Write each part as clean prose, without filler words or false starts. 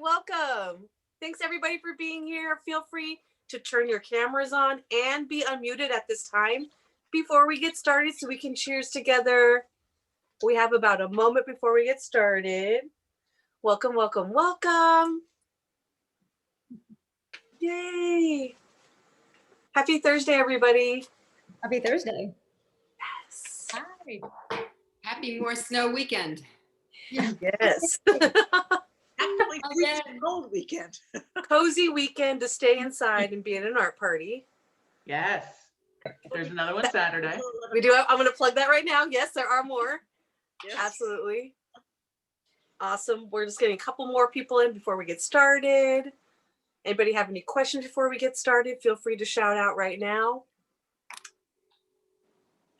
welcome. Thanks everybody for being here. Feel free to turn your cameras on and be unmuted at this time before we get started so we can cheers together. We have about a moment before we get started. Welcome, welcome, welcome. Yay. Happy Thursday, everybody. Happy Thursday. Yes. Hi. Happy more snow weekend. Yes. Actually, cold weekend. Cozy weekend to stay inside and be at an art party. Yes. There's another one Saturday. We do. I'm going to plug that right now. Yes, there are more. Yes. Absolutely. Awesome. We're just getting a couple more people in before we get started. Anybody have any questions before we get started? Feel free to shout out right now.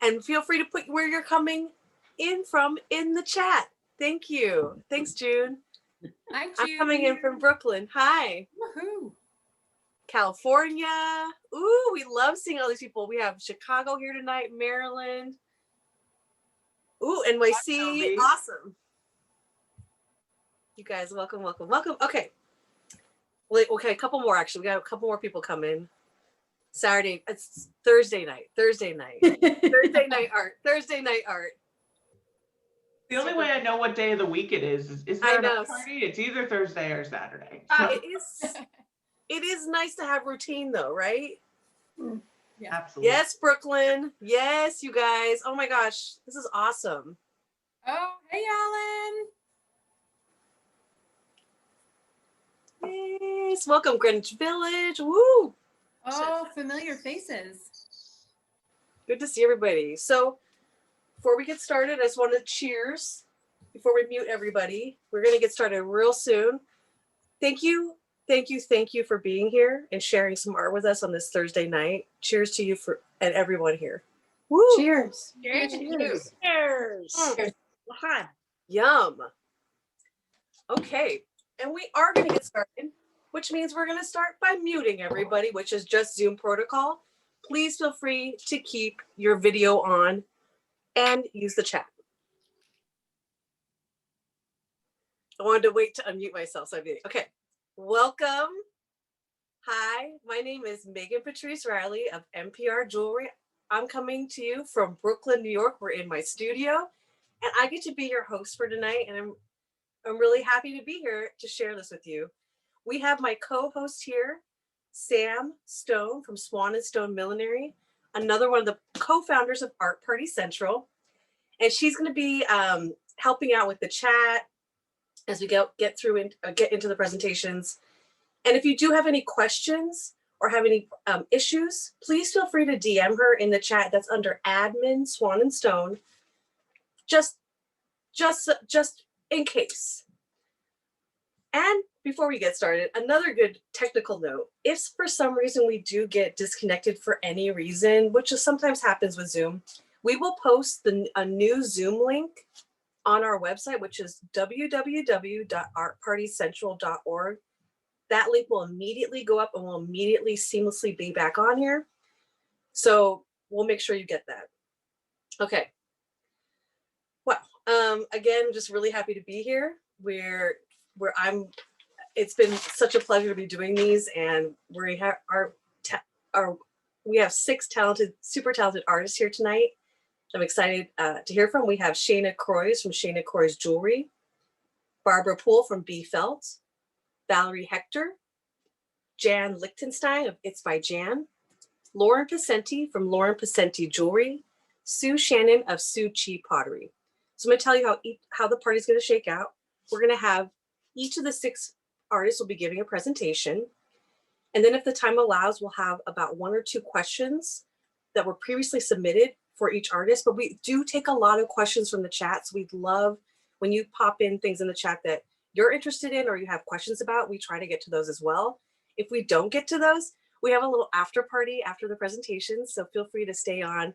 And feel free to put where you're coming in from in the chat. Thank you. Thanks, June. Hi, June. I'm coming in from Brooklyn. Hi. Woohoo. California. Ooh, we love seeing all these people. We have Chicago here tonight, Maryland. Ooh, NYC. Awesome. You guys, welcome, welcome, welcome. Okay. Wait, okay, a couple more actually. We got a couple more people come in. Saturday, it's Thursday night. Thursday night art. Thursday night art. The only way I know what day of the week it is there an art party? It's either Thursday or Saturday. It is nice to have routine though, right? Yeah. Absolutely. Yes, Brooklyn. Yes, you guys. Oh my gosh, this is awesome. Oh, hey, Alan. Yes, welcome Greenwich Village. Woo! Oh, familiar faces. Good to see everybody. So before we get started, I just want to cheers before we mute everybody. We're going to get started real soon. Thank you for being here and sharing some art with us on this Thursday night. Cheers to you and everyone here. Woo! Cheers. Cheers. Cheers. Cheers. Lahan. Yum. Okay, and we are going to get started, which means we're going to start by muting everybody, which is just Zoom protocol. Please feel free to keep your video on and use the chat. I wanted to wait to unmute myself. So I'm muting. Okay, welcome. Hi, my name is Meghan Patrice Riley of NPR Jewelry. I'm coming to you from Brooklyn, New York. We're in my studio, and I get to be your host for tonight, and I'm really happy to be here to share this with you. We have my co-host here, Sam Stone from Swan&Stone Millinery, another one of the co-founders of Art Party Central. And she's going to be helping out with the chat as we get through and get into the presentations. And if you do have any questions or have any issues, please feel free to DM her in the chat. That's under admin Swan&Stone. Just in case. And before we get started, another good technical note. If for some reason we do get disconnected for any reason, which sometimes happens with Zoom, we will post a new Zoom link on our website, which is www.artpartycentral.org. That link will immediately go up and will immediately seamlessly be back on here. So we'll make sure you get that. Okay. Well, again, just really happy to be here. It's been such a pleasure to be doing these, and we have 6 super talented artists here tonight. I'm excited to hear from. We have Shana Kroiz from Shana Kroiz Jewelry, Barbara Poole from b-felt, Valerie Hector, Jan Lichtenstein of It's by Jan, Lauren Passenti from Lauren Passenti Jewelry, Sue Shannon of Chi Pottery. So I'm going to tell you how the party's going to shake out. We're going to have each of the 6 artists will be giving a presentation. And then if the time allows, we'll have about 1 or 2 questions that were previously submitted for each artist. But we do take a lot of questions from the chat. So we'd love when you pop in things in the chat that you're interested in or you have questions about, we try to get to those as well. If we don't get to those, we have a little after party after the presentation. So feel free to stay on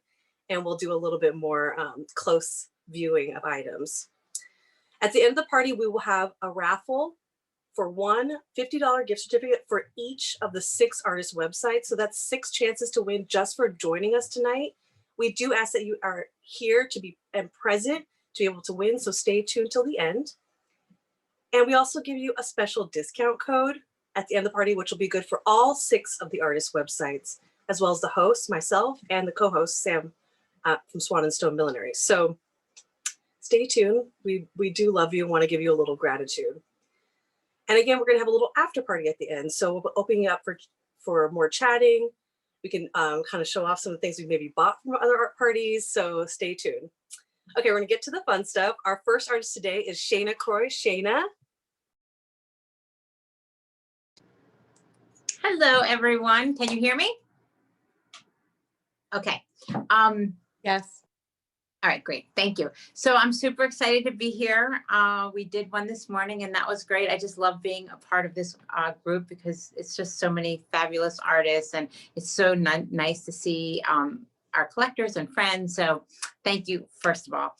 and we'll do a little bit more close viewing of items. At the end of the party, we will have a raffle for one $50 gift certificate for each of the 6 artists' websites. So that's 6 chances to win just for joining us tonight. We do ask that you are here to be and present to be able to win. So stay tuned till the end. And we also give you a special discount code at the end of the party, which will be good for all 6 of the artists' websites, as well as the host, myself, and the co-host, Sam, from Swan&Stone Millinery. So stay tuned. We do love you and want to give you a little gratitude. And again, we're going to have a little after party at the end. So we'll be opening up for more chatting. We can kind of show off some of the things we maybe bought from other art parties. So stay tuned. Okay, we're going to get to the fun stuff. Our first artist today is Shana Kroiz. Shana. Hello, everyone. Can you hear me? Okay. Yes. All right, great. Thank you. So I'm super excited to be here. We did one this morning and that was great. I just love being a part of this group because it's just so many fabulous artists and it's so nice to see our collectors and friends. So thank you, first of all.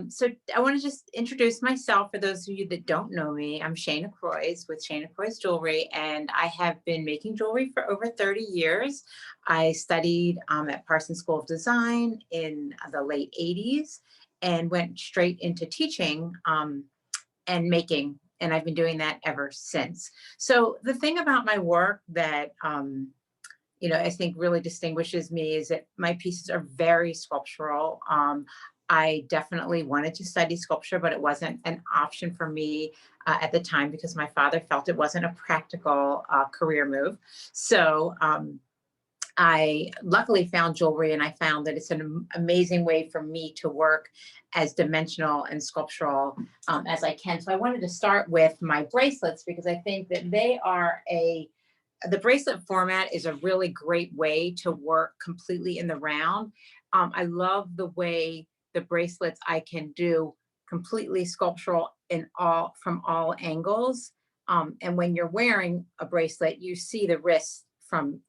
So I want to just introduce myself for those of you that don't know me. I'm Shana Kroiz with Shana Kroiz Jewelry, and I have been making jewelry for over 30 years. I studied at Parsons School of Design in the late 80s and went straight into teaching and making, and I've been doing that ever since. So the thing about my work that you know, I think really distinguishes me is that my pieces are very sculptural. I definitely wanted to study sculpture, but it wasn't an option for me at the time because my father felt it wasn't a practical career move. So I luckily found jewelry, and I found that it's an amazing way for me to work as dimensional and sculptural as I can. So I wanted to start with my bracelets because I think that they are the bracelet format is a really great way to work completely in the round. I love the way the bracelets I can do completely sculptural from all angles. And when you're wearing a bracelet, you see the wrist from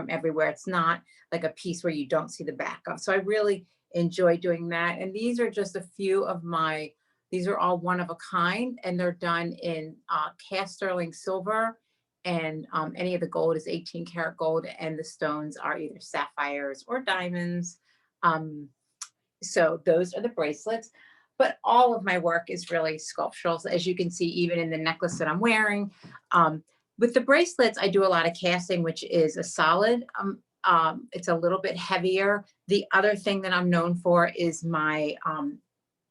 everywhere. It's not like a piece where you don't see the back of. So I really enjoy doing that. And these are just a few of these are all one of a kind, and they're done in cast sterling silver, and any of the gold is 18 karat gold, and the stones are either sapphires or diamonds. So those are the bracelets, but all of my work is really sculptural. So as you can see, even in the necklace that I'm wearing, with the bracelets, I do a lot of casting, which is a solid. It's a little bit heavier. The other thing that I'm known for is my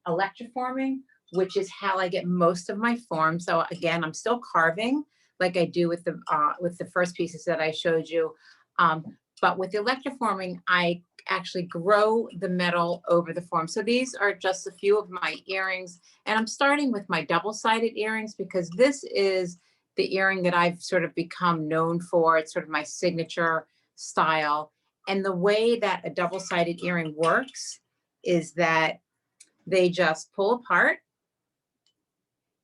electroforming, which is how I get most of my form. So again, I'm still carving like I do with the first pieces that I showed you. But with the electroforming, I actually grow the metal over the form. So these are just a few of my earrings. And I'm starting with my double-sided earrings because this is the earring that I've sort of become known for. It's sort of my signature style. And the way that a double-sided earring works is that they just pull apart.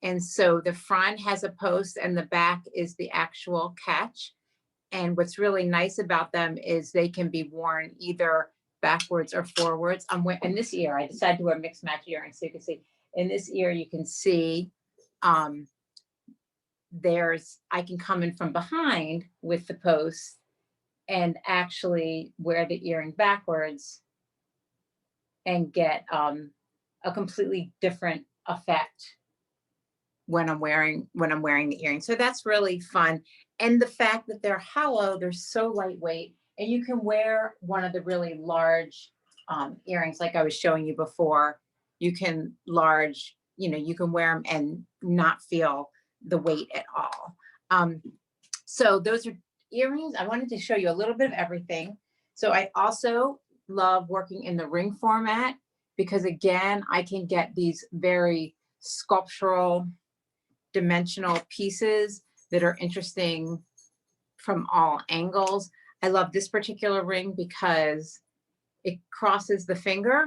And so the front has a post and the back is the actual catch. And what's really nice about them is they can be worn either backwards or forwards. In this ear, I decided to wear mixed match earrings. So you can see in this ear, you can see I can come in from behind with the post and actually wear the earring backwards and get a completely different effect when I'm wearing the earring. So that's really fun. And the fact that they're hollow, they're so lightweight, and you can wear one of the really large earrings like I was showing you before. You can wear them and not feel the weight at all. So those are earrings. I wanted to show you a little bit of everything. So I also love working in the ring format because again, I can get these very sculptural, dimensional pieces that are interesting from all angles. I love this particular ring because it crosses the finger.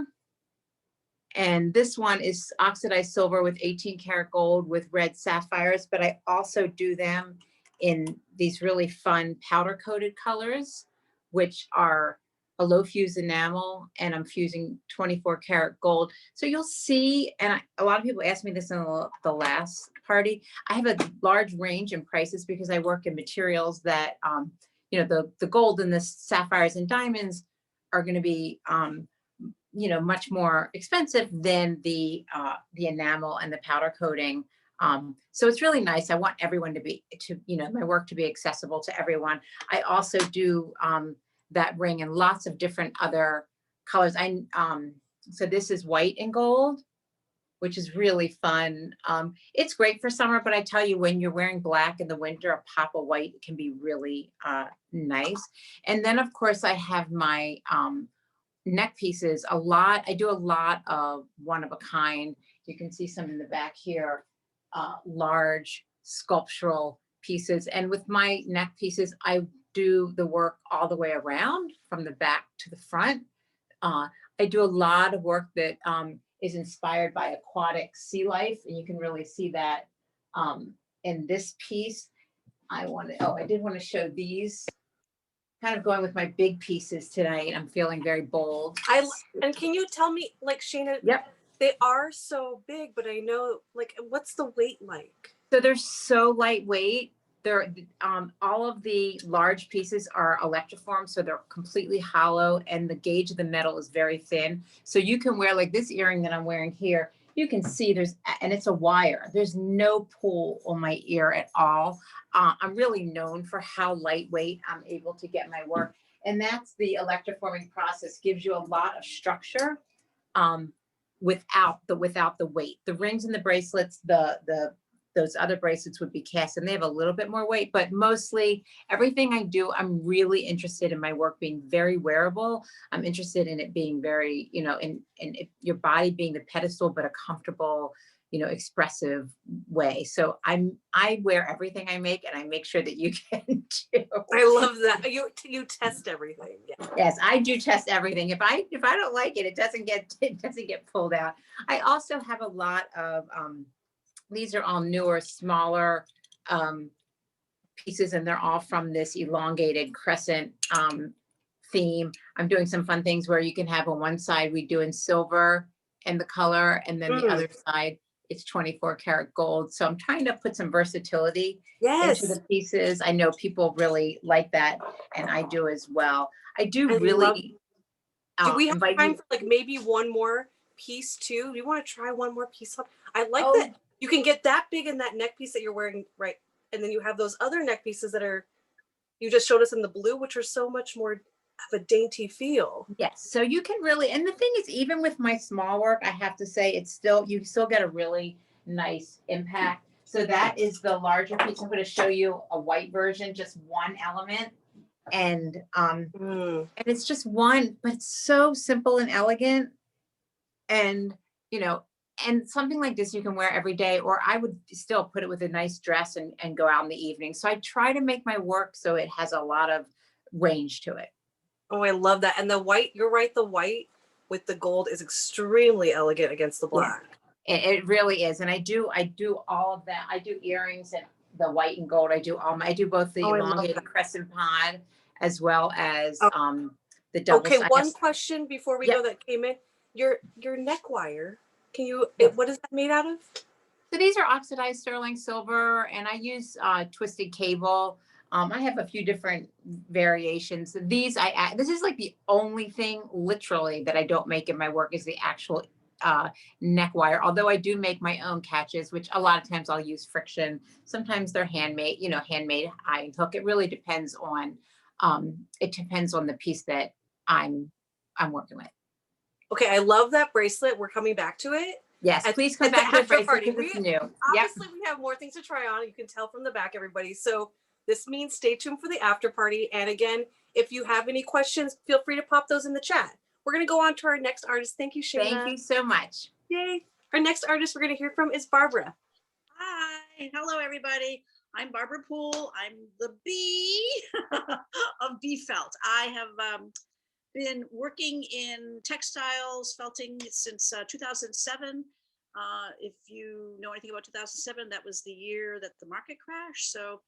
And this one is oxidized silver with 18 karat gold with red sapphires, but I also do them in these really fun powder coated colors, which are a low fuse enamel, and I'm fusing 24 karat gold. So you'll see, and a lot of people asked me this in the last party, I have a large range in prices because I work in materials that, the gold and the sapphires and diamonds are going to be, much more expensive than the enamel and the powder coating. So it's really nice. I want everyone my work to be accessible to everyone. I also do that ring in lots of different other colors. So this is white and gold, which is really fun. It's great for summer, but I tell you, when you're wearing black in the winter, a pop of white can be really nice. And then of course I have my neck pieces. I do a lot of one of a kind. You can see some in the back here, large sculptural pieces. And with my neck pieces, I do the work all the way around from the back to the front. I do a lot of work that is inspired by aquatic sea life. And you can really see that in this piece. I did want to show these. Kind of going with my big pieces tonight. I'm feeling very bold. And can you tell me, like, Shana, Yep. They are so big, but I know, like, what's the weight like? So they're so lightweight. They're all of the large pieces are electroformed, so they're completely hollow, and the gauge of the metal is very thin. So you can wear, like this earring that I'm wearing here, you can see and it's a wire. There's no pull on my ear at all. I'm really known for how lightweight I'm able to get my work. And that's the electroforming process, gives you a lot of structure without the weight. The rings and the bracelets, those other bracelets would be cast and they have a little bit more weight, but mostly everything I do, I'm really interested in my work being very wearable. I'm interested in it being very, in your body being the pedestal, but a comfortable, expressive way. So I wear everything I make, and I make sure that you can too. I love that. You test everything. Yeah. Yes, I do test everything. If I don't like it, it doesn't get pulled out. I also have a lot of, these are all newer, smaller pieces, and they're all from this elongated crescent theme. I'm doing some fun things where you can have on one side, we do in silver and the color, and then the other side, it's 24 karat gold. So I'm trying to put some versatility into the pieces. I know people really like that, and I do as well. I do really. Do we have time for like maybe one more piece too? Do you want to try one more piece? I like that you can get that big in that neck piece that you're wearing, right? And then you have those other neck pieces that you just showed us in the blue, which are so much more of a dainty feel. Yes, so you can really, and the thing is, even with my small work, I have to say you still get a really nice impact. So that is the larger piece. I'm going to show you a white version, just one element. And it's just one, but it's so simple and elegant. And, and something like this you can wear every day, or I would still put it with a nice dress and go out in the evening. So I try to make my work so it has a lot of range to it. Oh, I love that. And the white, you're right, the white with the gold is extremely elegant against the black. Yeah, it really is. And I do all of that. I do earrings and the white and gold. I do both the elongated crescent pod as well as the double. Okay, one question before we go that came in. Your neck wire, what is that made out of? So these are oxidized sterling silver, and I use twisted cable. I have a few different variations. This is like the only thing literally that I don't make in my work is the actual neck wire. Although I do make my own catches, which a lot of times I'll use friction. Sometimes they're handmade, handmade eye and hook. It really depends on the piece that I'm working with. Okay, I love that bracelet. We're coming back to it. Yes, please come back to the bracelet because it's new. Obviously, we have more things to try on. You can tell from the back, everybody. So this means stay tuned for the after party. And again, if you have any questions, feel free to pop those in the chat. We're going to go on to our next artist. Thank you, Shana. Thank you so much. Yay. Our next artist we're going to hear from is Barbara. Hi. Hello, everybody. I'm Barbara Poole. I'm the B of b-felt. I have been working in textiles, felting since 2007. If you know anything about 2007, that was the year that the market crashed. So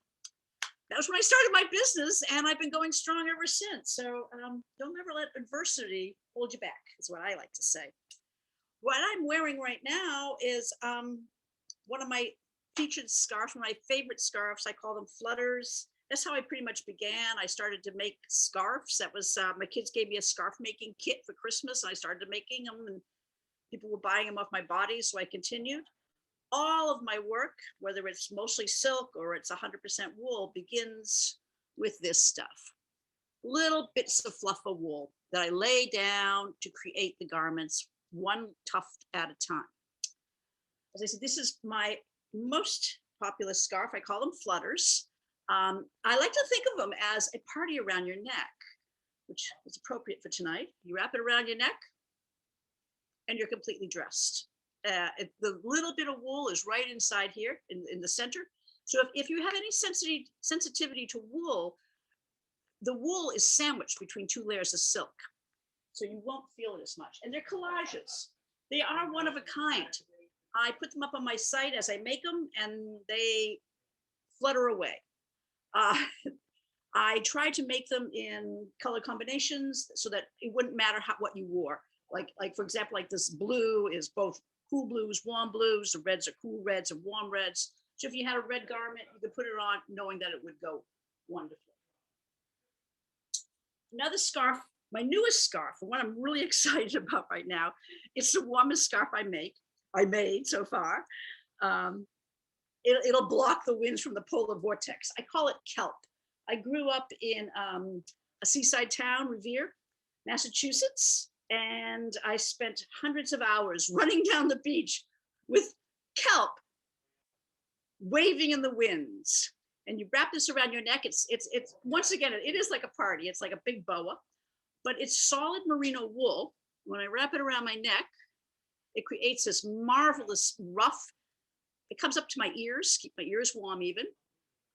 that was when I started my business, and I've been going strong ever since. So don't ever let adversity hold you back, is what I like to say. What I'm wearing right now is one of my featured scarves, one of my favorite scarves. I call them flutters. That's how I pretty much began. I started to make scarves. That was, my kids gave me a scarf making kit for Christmas, and I started making them, and people were buying them off my body, so I continued. all of my work, whether it's mostly silk or it's 100% wool, begins with this stuff. Little bits of fluff of wool that I lay down to create the garments one tuft at a time. As I said, this is my most popular scarf. I call them flutters. I like to think of them as a party around your neck, which is appropriate for tonight. You wrap it around your neck and you're completely dressed. The little bit of wool is right inside here in the center. So if you have any sensitivity to wool, the wool is sandwiched between two layers of silk. So you won't feel it as much. And they're collages. They are one of a kind. I put them up on my site as I make them and they flutter away. I tried to make them in color combinations so that it wouldn't matter what you wore. Like for example, like this blue is both cool blues, warm blues. The reds are cool reds and warm reds. So if you had a red garment, you could put it on knowing that it would go wonderfully. Another scarf, my newest scarf, the one I'm really excited about right now, it's the warmest scarf I made so far. It'll block the winds from the polar vortex. I call it Kelp. I grew up in a seaside town, Revere, Massachusetts, and I spent hundreds of hours running down the beach with kelp waving in the winds. And you wrap this around your neck. It's once again, it is like a party. It's like a big boa, but it's solid merino wool. When I wrap it around my neck, it creates this marvelous ruff. It comes up to my ears, keep my ears warm even.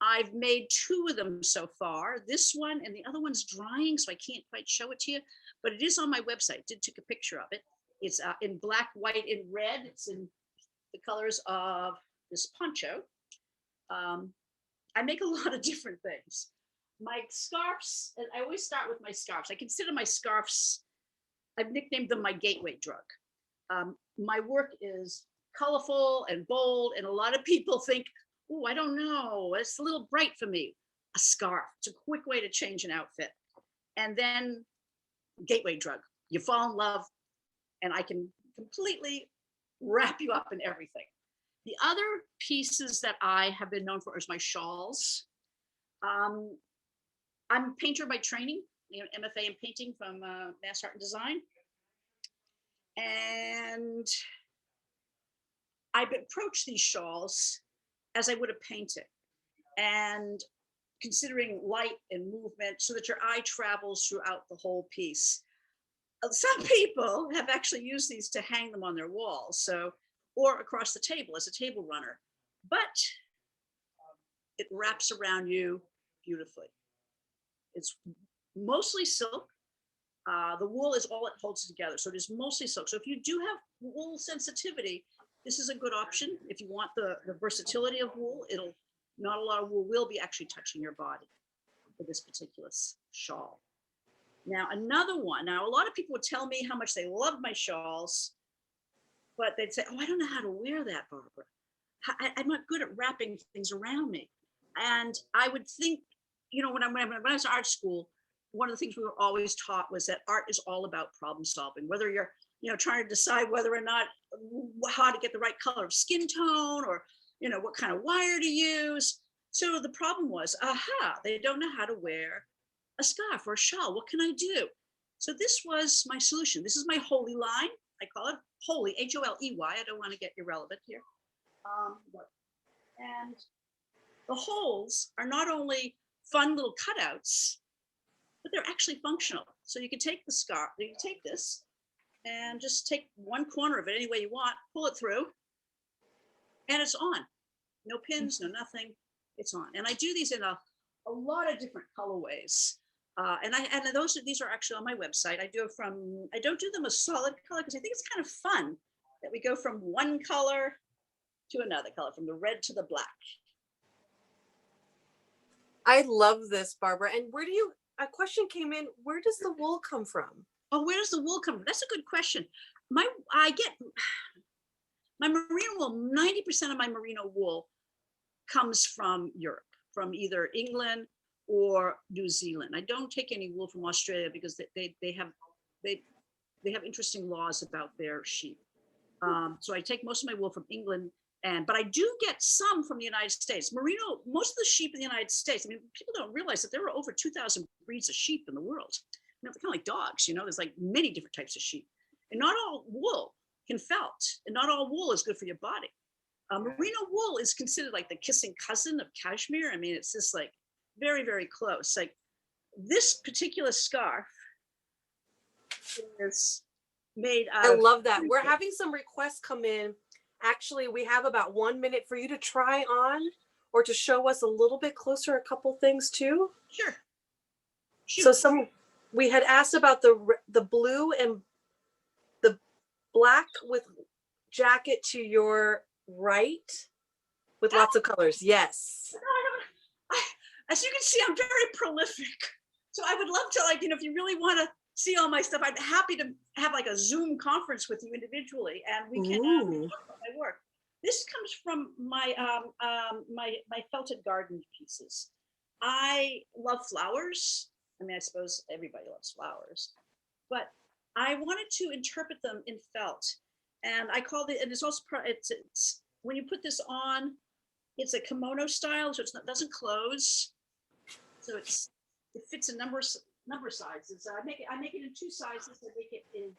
I've made 2 of them so far. This one and the other one's drying, so I can't quite show it to you, but it is on my website. Did take a picture of it. It's in black, white, and red. It's in the colors of this poncho. I make a lot of different things. My scarves, and I always start with my scarves. I consider my scarves, I've nicknamed them my gateway drug. My work is colorful and bold, and a lot of people think, oh, I don't know, it's a little bright for me. A scarf, it's a quick way to change an outfit. And then gateway drug, you fall in love, and I can completely wrap you up in everything. The other pieces that I have been known for is my shawls. I'm a painter by training, MFA in painting from Mass Art and Design. And I've approached these shawls as I would a painting, and considering light and movement so that your eye travels throughout the whole piece. Some people have actually used these to hang them on their walls, or across the table as a table runner, but it wraps around you beautifully. It's mostly silk. The wool is all it holds together, so it is mostly silk. So if you do have wool sensitivity, this is a good option. If you want the versatility of wool, not a lot of wool will be actually touching your body for this particular shawl. Now, another one. Now, a lot of people would tell me how much they love my shawls, but they'd say, oh, I don't know how to wear that, Barbara. I'm not good at wrapping things around me. And I would think, when I was in art school, one of the things we were always taught was that art is all about problem solving, whether you're trying to decide whether or not how to get the right color of skin tone, or what kind of wire to use. So the problem was, they don't know how to wear a scarf or a shawl. What can I do? So this was my solution. This is my Holy line. I call it Holy, H-O-L-E-Y. I don't want to get irrelevant here. And the holes are not only fun little cutouts, but they're actually functional. So you can take the scarf, you can take this and just take one corner of it any way you want, pull it through, and it's on. No pins, no nothing, it's on. And I do these in a lot of different colorways. These are actually on my website. I don't do them a solid color because I think it's kind of fun that we go from one color to another color, from the red to the black. I love this, Barbara. And a question came in, where does the wool come from? Oh, where does the wool come from? That's a good question. I get my merino wool, 90% of my merino wool comes from Europe, from either England or New Zealand. I don't take any wool from Australia because they have interesting laws about their sheep. So I take most of my wool from England But I do get some from the United States. Merino, most of the sheep in the United States, I mean, people don't realize that there are over 2,000 breeds of sheep in the world. You know, they're kind of like dogs, you know, there's like many different types of sheep. And not all wool can felt, and not all wool is good for your body. Merino wool is considered like the kissing cousin of cashmere. I mean, it's just like very, very close. Like this particular scarf is made out I of— love that. We're having some requests come in. Actually, we have about 1 minute for you to try on or to show us a little bit closer a couple things too. Sure. So we had asked about the blue and the black with jacket to your right with lots of colors. Yes. As you can see, I'm very prolific. So I would love to, like, you know, if you really want to see all my stuff, I'm happy to have like a Zoom conference with you individually, and we can talk about my work. This comes from my my felted garden pieces. I love flowers. I mean, I suppose everybody loves flowers, but I wanted to interpret them in felt, and I called it. And it's also it's when you put this on, it's a kimono style, so it doesn't close. So it fits a number of sizes. I make it in 2 sizes. I make it in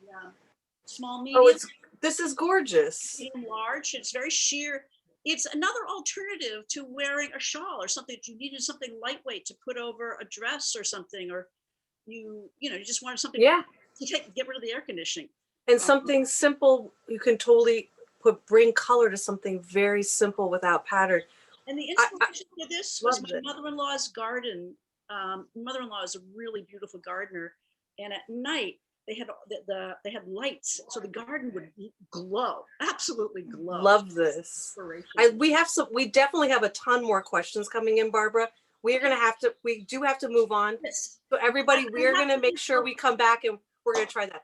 small, medium. Oh, this is gorgeous. Medium, large. It's very sheer. It's another alternative to wearing a shawl or something that you needed something lightweight to put over a dress or something, or you just wanted something to get rid of the air conditioning. And something simple, you can totally bring color to something very simple without pattern. And the inspiration for this was my mother-in-law's garden. Mother-in-law is a really beautiful gardener, and at night they had lights, so the garden would glow, absolutely glow. Love this. We definitely have a ton more questions coming in, Barbara. We do have to move on. Yes. So everybody, we're going to make sure we come back and we're going to try that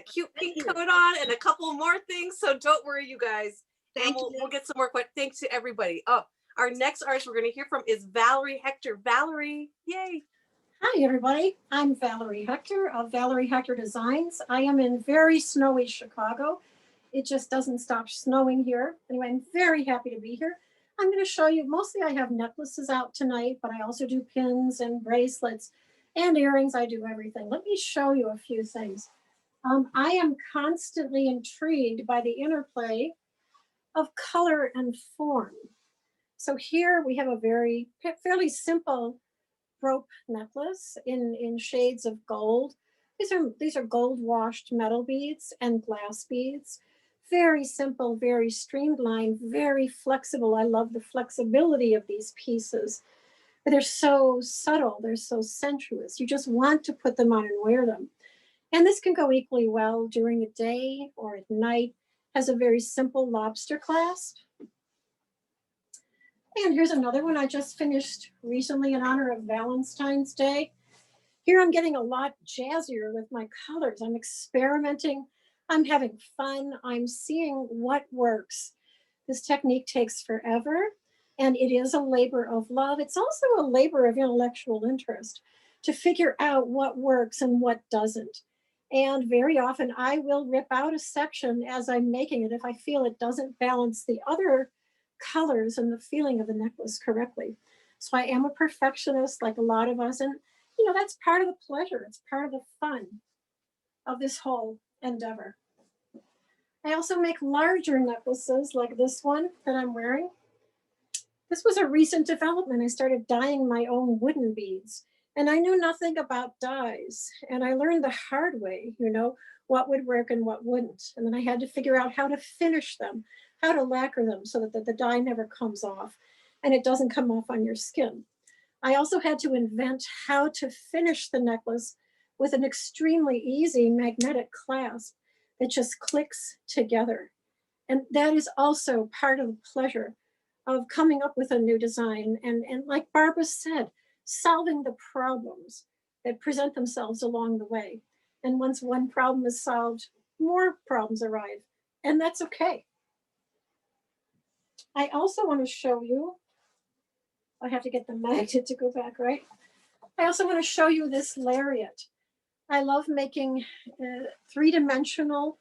cute pink coat on, and a couple more things. So don't worry, you guys. We'll get some more questions. Thanks to everybody. Oh, our next artist we're going to hear from is Valerie Hector. Valerie, yay. Hi, everybody. I'm Valerie Hector of Valerie Hector Designs. I am in very snowy Chicago. It just doesn't stop snowing here. Anyway, I'm very happy to be here. I'm going to show you, mostly I have necklaces out tonight, but I also do pins and bracelets and earrings. I do everything. Let me show you a few things. I am constantly intrigued by the interplay of color and form. So here we have a fairly simple rope necklace in shades of gold. These are gold washed metal beads and glass beads. Very simple, very streamlined, very flexible. I love the flexibility of these pieces. But they're so subtle, they're so sensuous. You just want to put them on and wear them. And this can go equally well during the day or at night. Has a very simple lobster clasp. And here's another one I just finished recently in honor of Valentine's Day. Here I'm getting a lot jazzier with my colors. I'm experimenting. I'm having fun. I'm seeing what works. This technique takes forever, and it is a labor of love. It's also a labor of intellectual interest to figure out what works and what doesn't. And very often I will rip out a section as I'm making it if I feel it doesn't balance the other colors and the feeling of the necklace correctly. So I am a perfectionist like a lot of us, and that's part of the pleasure. It's part of the fun of this whole endeavor. I also make larger necklaces like this one that I'm wearing. This was a recent development. I started dyeing my own wooden beads, and I knew nothing about dyes, and I learned the hard way, what would work and what wouldn't. And then I had to figure out how to finish them, how to lacquer them so that the dye never comes off and it doesn't come off on your skin. I also had to invent how to finish the necklace with an extremely easy magnetic clasp that just clicks together. And that is also part of the pleasure of coming up with a new design. And like Barbara said, solving the problems that present themselves along the way. And once one problem is solved, more problems arrive, and that's okay. I also want to show you, I have to get the magnet to go back, right? I also want to show you this lariat. I love making 3-dimensional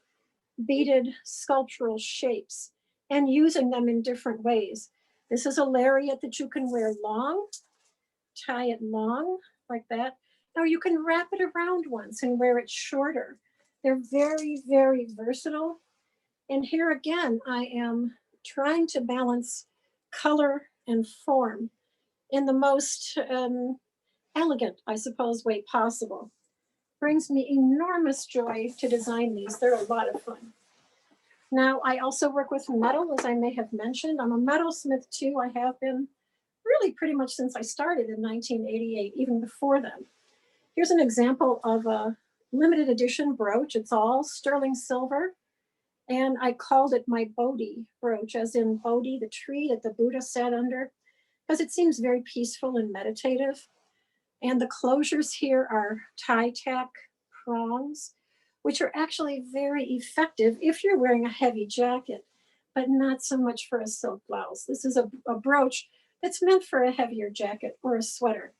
beaded sculptural shapes. and using them in different ways. This is a lariat that you can wear long, tie it long like that. Or you can wrap it around once and wear it shorter. They're very, very versatile. And here again, I am trying to balance color and form in the most elegant, I suppose, way possible. Brings me enormous joy to design these. They're a lot of fun. Now, I also work with metal, as I may have mentioned. I'm a metalsmith too. I have been really pretty much since I started in 1988, even before then. Here's an example of a limited edition brooch. It's all sterling silver. And I called it my Boaty brooch, as in Bodhi, the tree that the Buddha sat under, because it seems very peaceful and meditative. And the closures here are tie tack prongs, which are actually very effective if you're wearing a heavy jacket, but not so much for a silk blouse. This is a brooch that's meant for a heavier jacket or a sweater.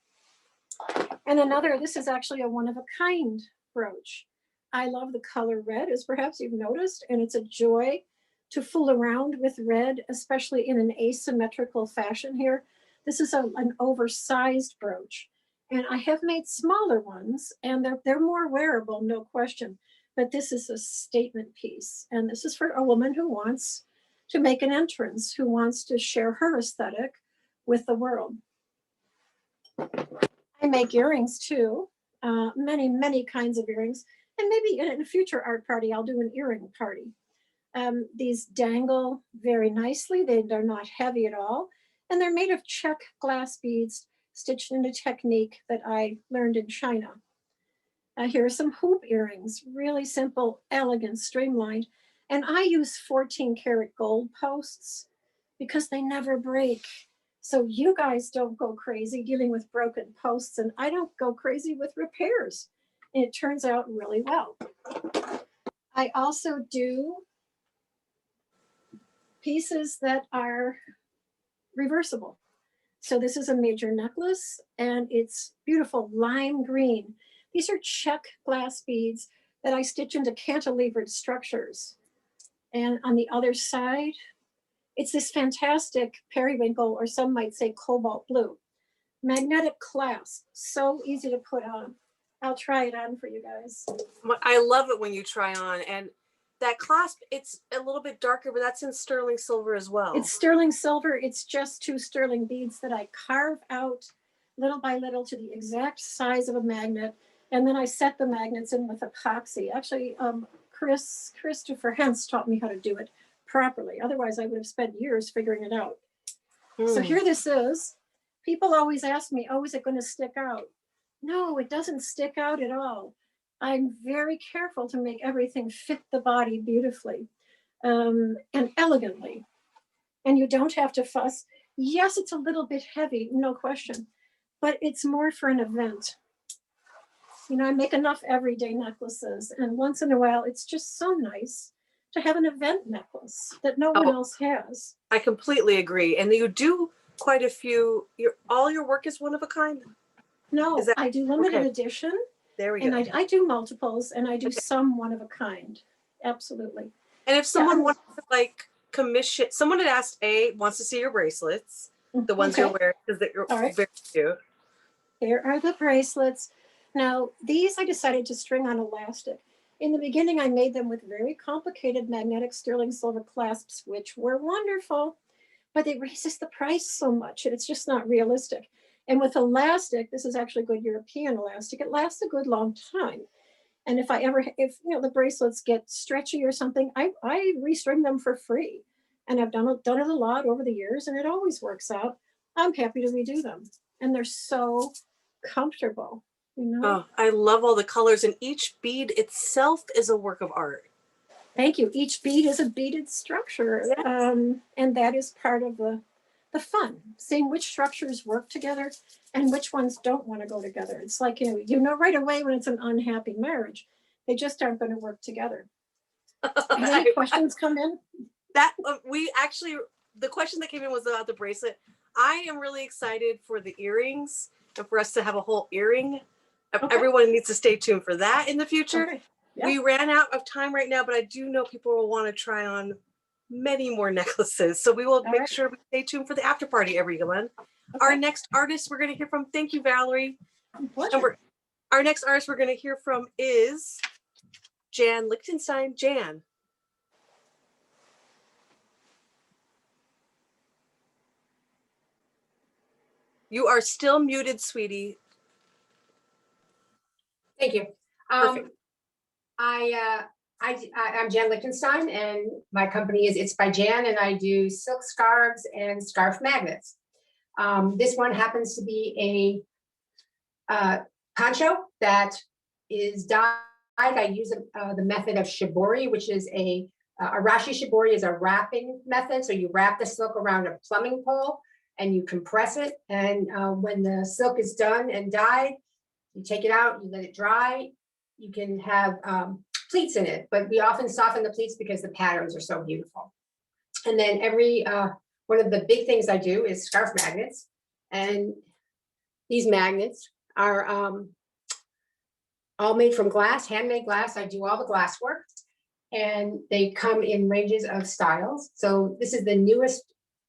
And another, this is actually a one-of-a-kind brooch. I love the color red, as perhaps you've noticed, and it's a joy to fool around with red, especially in an asymmetrical fashion here. This is an oversized brooch. And I have made smaller ones, and they're more wearable, no question. But this is a statement piece. And this is for a woman who wants to make an entrance, who wants to share her aesthetic with the world. I make earrings too, many, many kinds of earrings. And maybe in a future art party, I'll do an earring party. These dangle very nicely. They're not heavy at all. And they're made of check glass beads stitched in a technique that I learned in China. Here are some hoop earrings, really simple, elegant, streamlined. And I use 14 karat gold posts because they never break. So you guys don't go crazy dealing with broken posts, and I don't go crazy with repairs. And it turns out really well. I also do pieces that are reversible. So this is a major necklace, and it's beautiful lime green. These are check glass beads that I stitch into cantilevered structures. And on the other side, it's this fantastic periwinkle, or some might say cobalt blue. Magnetic clasp, so easy to put on. I'll try it on for you guys. I love it when you try on, and that clasp, it's a little bit darker, but that's in sterling silver as well. It's sterling silver. It's just 2 sterling beads that I carve out little by little to the exact size of a magnet. And then I set the magnets in with epoxy. Actually, Christopher Hentz taught me how to do it properly. Otherwise, I would have spent years figuring it out. So here this is. People always ask me, oh, is it going to stick out? No, it doesn't stick out at all. I'm very careful to make everything fit the body beautifully and elegantly. And you don't have to fuss. Yes, it's a little bit heavy, no question, but it's more for an event. You know, I make enough everyday necklaces, and once in a while, it's just so nice to have an event necklace that no one else has. I completely agree. And you do quite a few, all your work is one of a kind? No, I do limited edition. There we go. And I do multiples, and I do some one of a kind. Absolutely. And if someone wants to like commission, someone had asked, wants to see your bracelets, the ones you're wearing, because they're very cute. Here are the bracelets. Now, these I decided to string on elastic. In the beginning, I made them with very complicated magnetic sterling silver clasps, which were wonderful, but it raises the price so much, and it's just not realistic. And with elastic, this is actually good European elastic, it lasts a good long time. And if the bracelets get stretchy or something, I restring them for free. And I've done it a lot over the years, and it always works out. I'm happy to redo them. And they're so comfortable. You know? Oh, I love all the colors, and each bead itself is a work of art. Thank you. Each bead is a beaded structure. Yes. And that is part of the fun, seeing which structures work together and which ones don't want to go together. It's like, you know right away when it's an unhappy marriage. They just aren't going to work together. Any questions come in? The question that came in was about the bracelet. I am really excited for the earrings and for us to have a whole earring. Everyone needs to stay tuned for that in the future. Yep. We ran out of time right now, but I do know people will want to try on many more necklaces. So we will make right. sure we stay tuned for the after party, everyone. Our next artist we're going to hear from, thank you, Valerie. And our next artist we're going to hear from is Jan Lichtenstein. Jan. You are still muted, sweetie. Thank you. Perfect. I'm Jan Lichtenstein, and my company is It's by Jan, and I do silk scarves and scarf magnets. This one happens to be a poncho that is dyed. I use the method of shibori, which is a arashi shibori is a wrapping method. So you wrap the silk around a plumbing pole and you compress it. And when the silk is done and dyed, you take it out, you let it dry. You can have pleats in it, but we often soften the pleats because the patterns are so beautiful. And then one of the big things I do is scarf magnets. And these magnets are all made from glass, handmade glass. I do all the glass work, and they come in ranges of styles. So this is the newest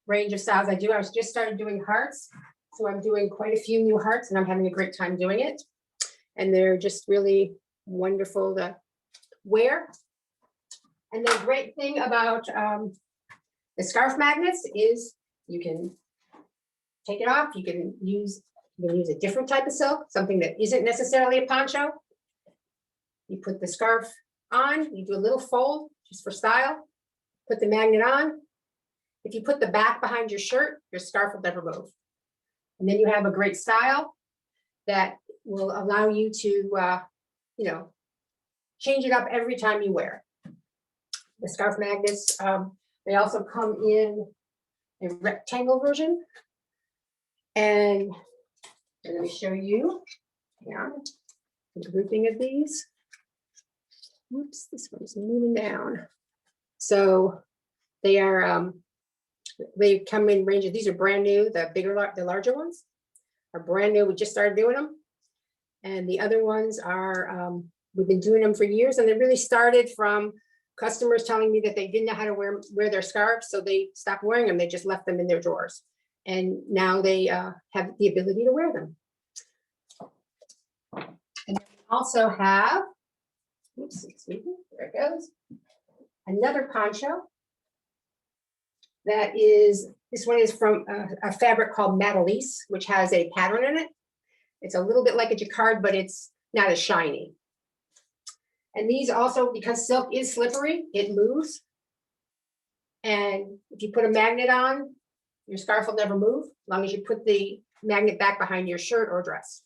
range of styles I do. I just started doing hearts. So I'm doing quite a few new hearts, and I'm having a great time doing it. And they're just really wonderful to wear. And the great thing about the scarf magnets is you can take it off. You can use a different type of silk, something that isn't necessarily a poncho. You put the scarf on, you do a little fold just for style, put the magnet on. If you put the back behind your shirt, your scarf will never move. And then you have a great style that will allow you to, change it up every time you wear it. The scarf magnets, they also come in a rectangle version. And let me show you, the grouping of these. Whoops, this one's moving down. So they are, they come in ranges. These are brand new. The larger ones are brand new. We just started doing them. And the other ones are, we've been doing them for years, and they really started from customers telling me that they didn't know how to wear their scarves, so they stopped wearing them. They just left them in their drawers. And now they have the ability to wear them. And we also have, oops, excuse me, there it goes. Another poncho. That is, this one is from a fabric called Madalise, which has a pattern in it. It's a little bit like a jacquard, but it's not as shiny. And these also, because silk is slippery, it moves. And if you put a magnet on, your scarf will never move, as long as you put the magnet back behind your shirt or dress.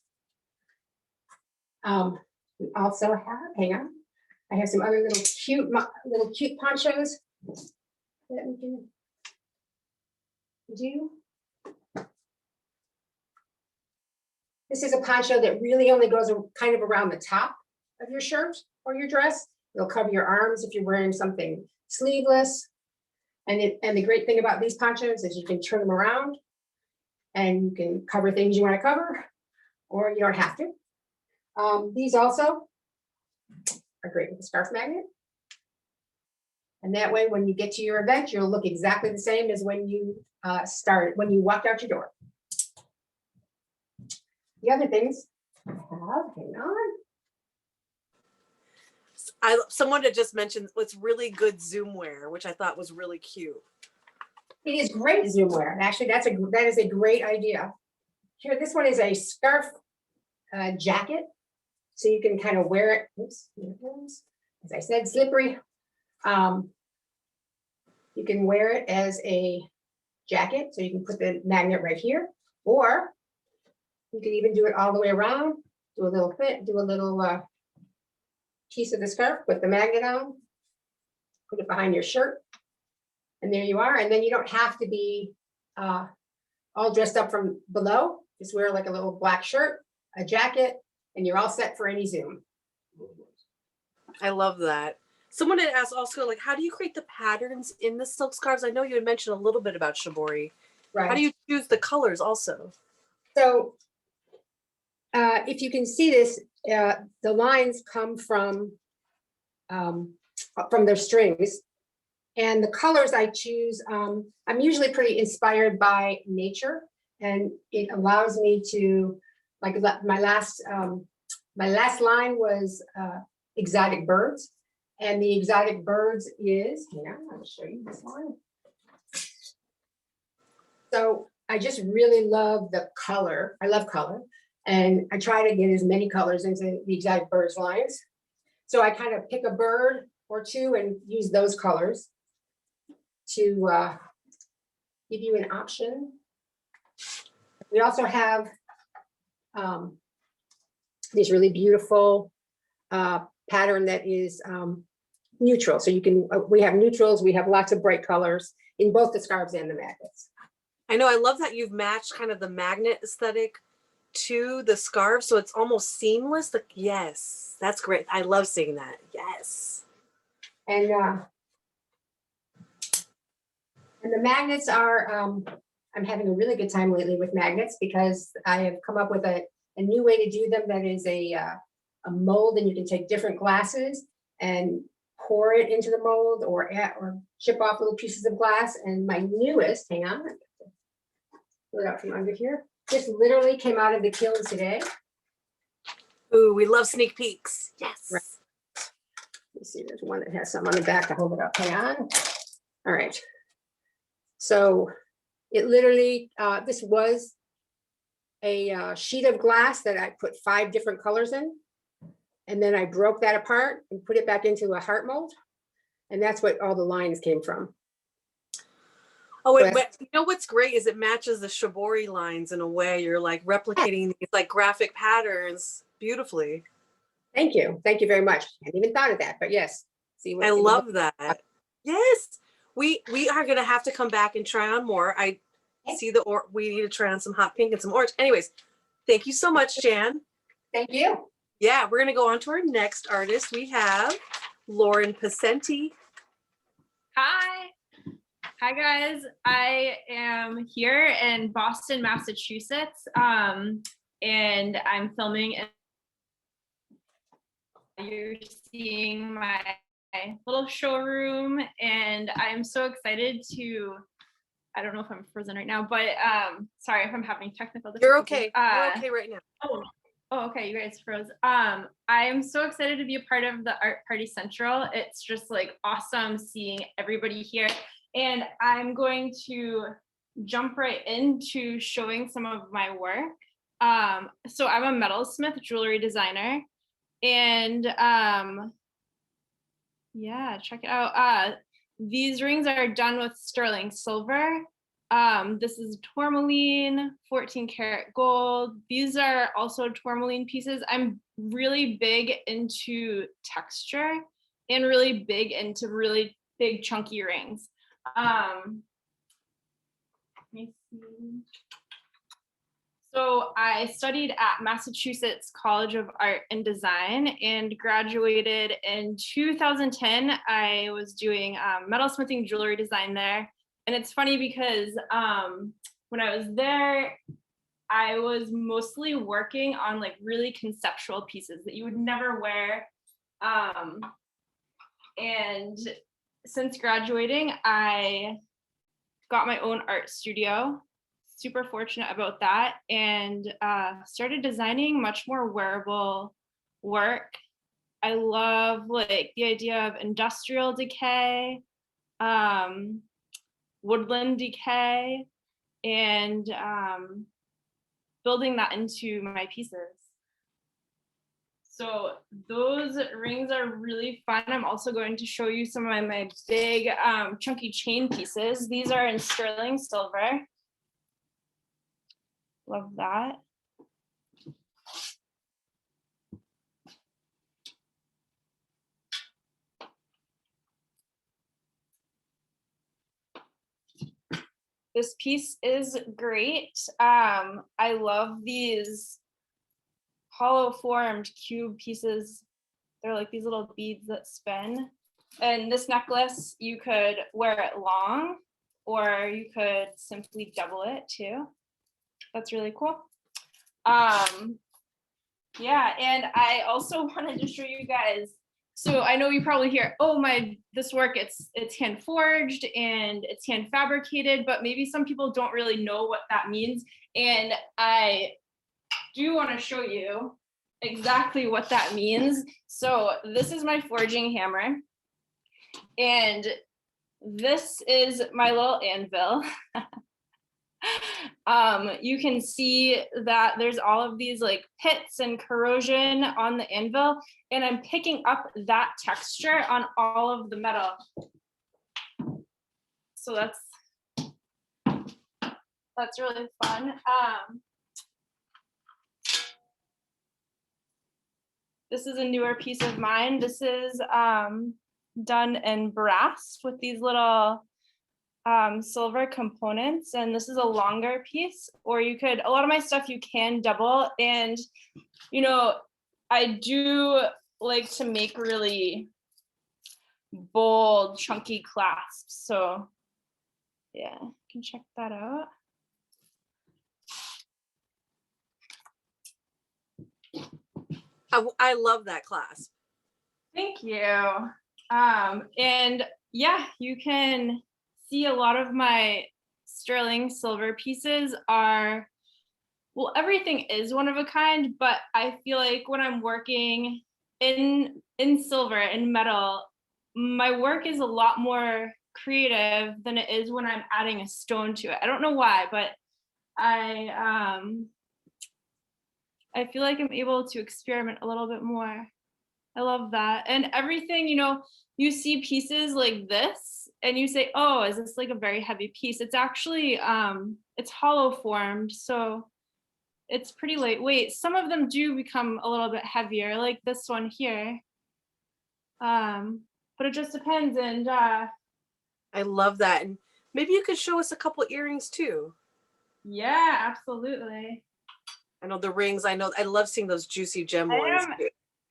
We also have, hang on, I have some other little cute ponchos that we can do. This is a poncho that really only goes kind of around the top of your shirt or your dress. It'll cover your arms if you're wearing something sleeveless. And the great thing about these ponchos is you can turn them around and you can cover things you want to cover, or you don't have to. These also are great with the scarf magnet. And that way, when you get to your event, you'll look exactly the same as when you when you walked out your door. The other things I have, hang on. Someone had just mentioned what's really good Zoom wear, which I thought was really cute. It is great Zoom wear. Actually, that is a great idea. Here, this one is a scarf jacket, so you can kind of wear it. Oops, as I said, slippery. You can wear it as a jacket, so you can put the magnet right here, or you can even do it all the way around. Do a little piece of the scarf, put the magnet on, put it behind your shirt, and there you are. And then you don't have to be all dressed up from below. Just wear like a little black shirt, a jacket, and you're all set for any Zoom. I love that. Someone had asked also, like, how do you create the patterns in the silk scarves? I know you had mentioned a little bit about shibori. Right. How do you choose the colors also? So if you can see this, the lines come from their strings, And the colors I choose, I'm usually pretty inspired by nature, and it allows me to, like my last line was exotic birds. And the exotic birds is, I'll show you this one. So I just really love the color. I love color. And I try to get as many colors into the exotic birds lines. So I kind of pick a bird or two and use those colors to give you an option. We also have this really beautiful pattern that is neutral. So you can, we have neutrals, we have lots of bright colors in both the scarves and the magnets. I know, I love that you've matched kind of the magnet aesthetic to the scarf, so it's almost seamless. Like, yes, that's great. I love seeing that. Yes. And the magnets are, I'm having a really good time lately with magnets because I have come up with a new way to do them that is a mold, and you can take different glasses and pour it into the mold or chip off little pieces of glass. And my newest, hang on, pull it out from under here. This literally came out of the kiln today. Ooh, we love sneak peeks. Yes. Right. You see, there's one that has some on the back to hold it up. Hang on. All right. So it literally, this was a sheet of glass that I put 5 different colors in. And then I broke that apart and put it back into a heart mold. And that's what all the lines came from. Oh, but you know what's great is it matches the shibori lines in a way. You're like replicating these like graphic patterns beautifully. Thank you. Thank you very much. I hadn't even thought of that, but yes. See what I love that. Yes. We are gonna have to come back and try on more. I see we need to try on some hot pink and some orange. Anyways, thank you so much, Jan. Thank you. Yeah, we're gonna go on to our next artist. We have Lauren Passenti. Hi. Hi guys. I am here in Boston, Massachusetts. And I'm filming. You're seeing my little showroom, and I'm so excited to, I don't know if I'm frozen right now, but sorry if I'm having technical difficulties. You're okay. You're okay right now. Oh, okay, you guys froze. I'm so excited to be a part of the Art Party Central. It's just like awesome seeing everybody here. And I'm going to jump right into showing some of my work. So I'm a metalsmith jewelry designer, and yeah, check it out. These rings are done with sterling silver. This is tourmaline, 14 karat gold. These are also tourmaline pieces. I'm really big into texture and really big into really big chunky rings. Let me see. So I studied at Massachusetts College of Art and Design and graduated in 2010. I was doing metalsmithing jewelry design there. And it's funny because when I was there, I was mostly working on like really conceptual pieces that you would never wear. And since graduating, I got my own art studio. Super fortunate about that, and started designing much more wearable work. I love like the idea of industrial decay, woodland decay, and building that into my pieces. So those rings are really fun. I'm also going to show you some of my big chunky chain pieces. These are in sterling silver. Love that. This piece is great. I love these hollow formed cube pieces. They're like these little beads that spin. And this necklace, you could wear it long, or you could simply double it too. That's really cool. Yeah, and I also wanted to show you guys So I know you probably hear, oh this work, it's hand forged and it's hand fabricated, but maybe some people don't really know what that means. And I do want to show you exactly what that means. So this is my forging hammer. And this is my little anvil. You can see that there's all of these like pits and corrosion on the anvil, and I'm picking up that texture on all of the metal. So that's really fun. This is a newer piece of mine. This is done in brass with these little silver components, and this is a longer piece. Or you could, a lot of my stuff you can double, and you know, I do like to make really bold, chunky clasps. So yeah, you can check that out. I love that clasp. Thank you. And yeah, you can see a lot of my sterling silver pieces are, well, everything is one of a kind, but I feel like when I'm working in silver and metal, my work is a lot more creative than it is when I'm adding a stone to it. I don't know why, but I feel like I'm able to experiment a little bit more. I love that. And everything, you know, you see pieces like this and you say, oh, is this like a very heavy piece? It's actually, it's hollow formed. So it's pretty lightweight. Some of them do become a little bit heavier, like this one here. But it just depends. And I love that. And maybe you could show us a couple earrings too. Yeah, absolutely. I know the rings. I know I love seeing those juicy gem ones.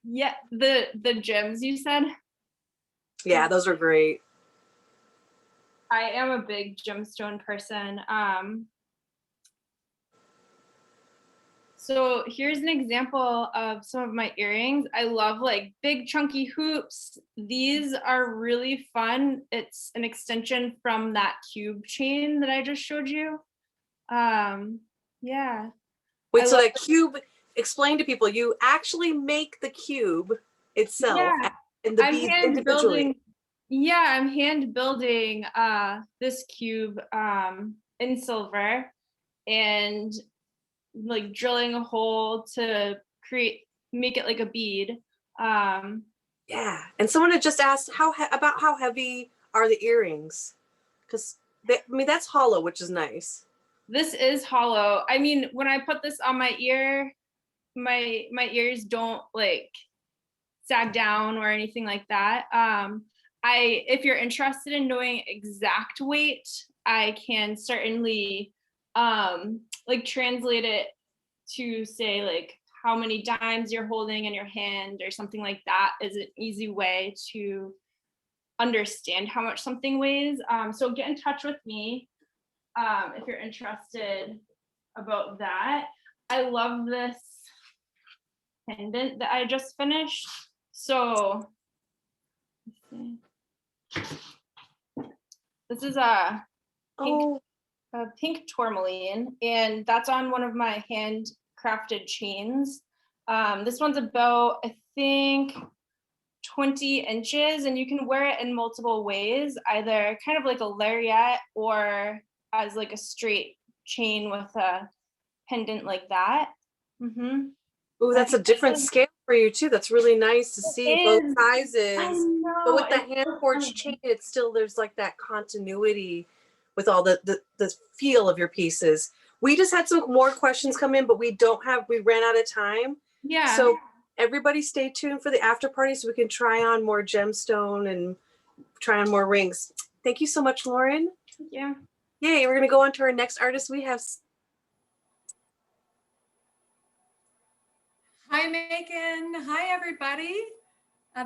Yeah, the gems you said. Yeah, those are great. I am a big gemstone person. So here's an example of some of my earrings. I love like big chunky hoops. These are really fun. It's an extension from that cube chain that I just showed you. Yeah. Wait, so that cube, explain to people, you actually make the cube itself, yeah, and the I'm beads hand individually. building. Yeah, I'm hand building this cube in silver and like drilling a hole to make it like a bead. Yeah, and someone had just asked about how heavy are the earrings, because I mean that's hollow, which is nice. This is hollow. I mean, when I put this on my ear, my ears don't like sag down or anything like that. If you're interested in knowing exact weight, I can certainly like translate it to say like how many dimes you're holding in your hand or something like that is an easy way to understand how much something weighs. So get in touch with me if you're interested about that. I love this pendant that I just finished. So this is a pink tourmaline, and that's on one of my handcrafted chains. This one's about, I think, 20 inches, and you can wear it in multiple ways, either kind of like a lariat or as like a straight chain with a pendant like that. Mm-hmm. Oh, that's a different scale for you too. That's really nice to see both sizes. I know. But with the hand forged chain, it's still, there's like that continuity with all the feel of your pieces. We just had some more questions come in, but we ran out of time. Yeah. So everybody stay tuned for the after party so we can try on more gemstone and try on more rings. Thank you so much, Lauren. Yeah. Yay, we're gonna go on to our next artist. We have. Hi, Meghan. Hi, everybody.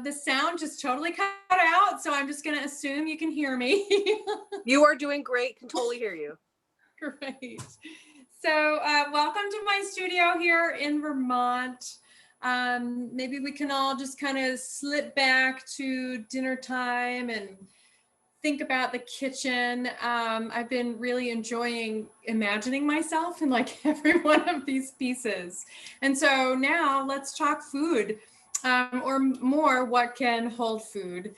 The sound just totally cut out, so I'm just going to assume you can hear me. You are doing great. Can totally hear you. Great. So welcome to my studio here in Vermont. Maybe we can all just kind of slip back to dinner time and think about the kitchen. I've been really enjoying imagining myself in like every one of these pieces. And so now let's talk food, or more, what can hold food.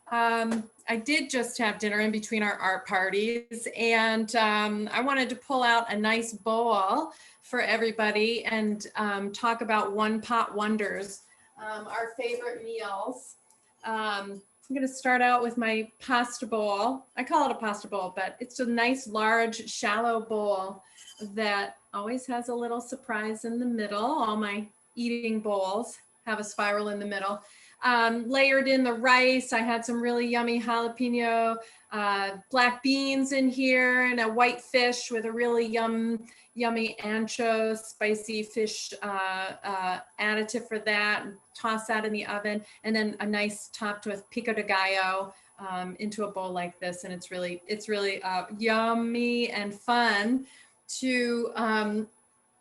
I did just have dinner in between our art parties, and I wanted to pull out a nice bowl for everybody and talk about one pot wonders, our favorite meals. I'm going to start out with my pasta bowl. I call it a pasta bowl, but it's a nice, large, shallow bowl that always has a little surprise in the middle. All my eating bowls have a spiral in the middle. Layered in the rice. I had some really yummy jalapeno, black beans in here, and a white fish with a really yummy ancho spicy fish additive for that. And toss that in the oven, and then a nice topped with pico de gallo into a bowl like this. And it's really yummy and fun to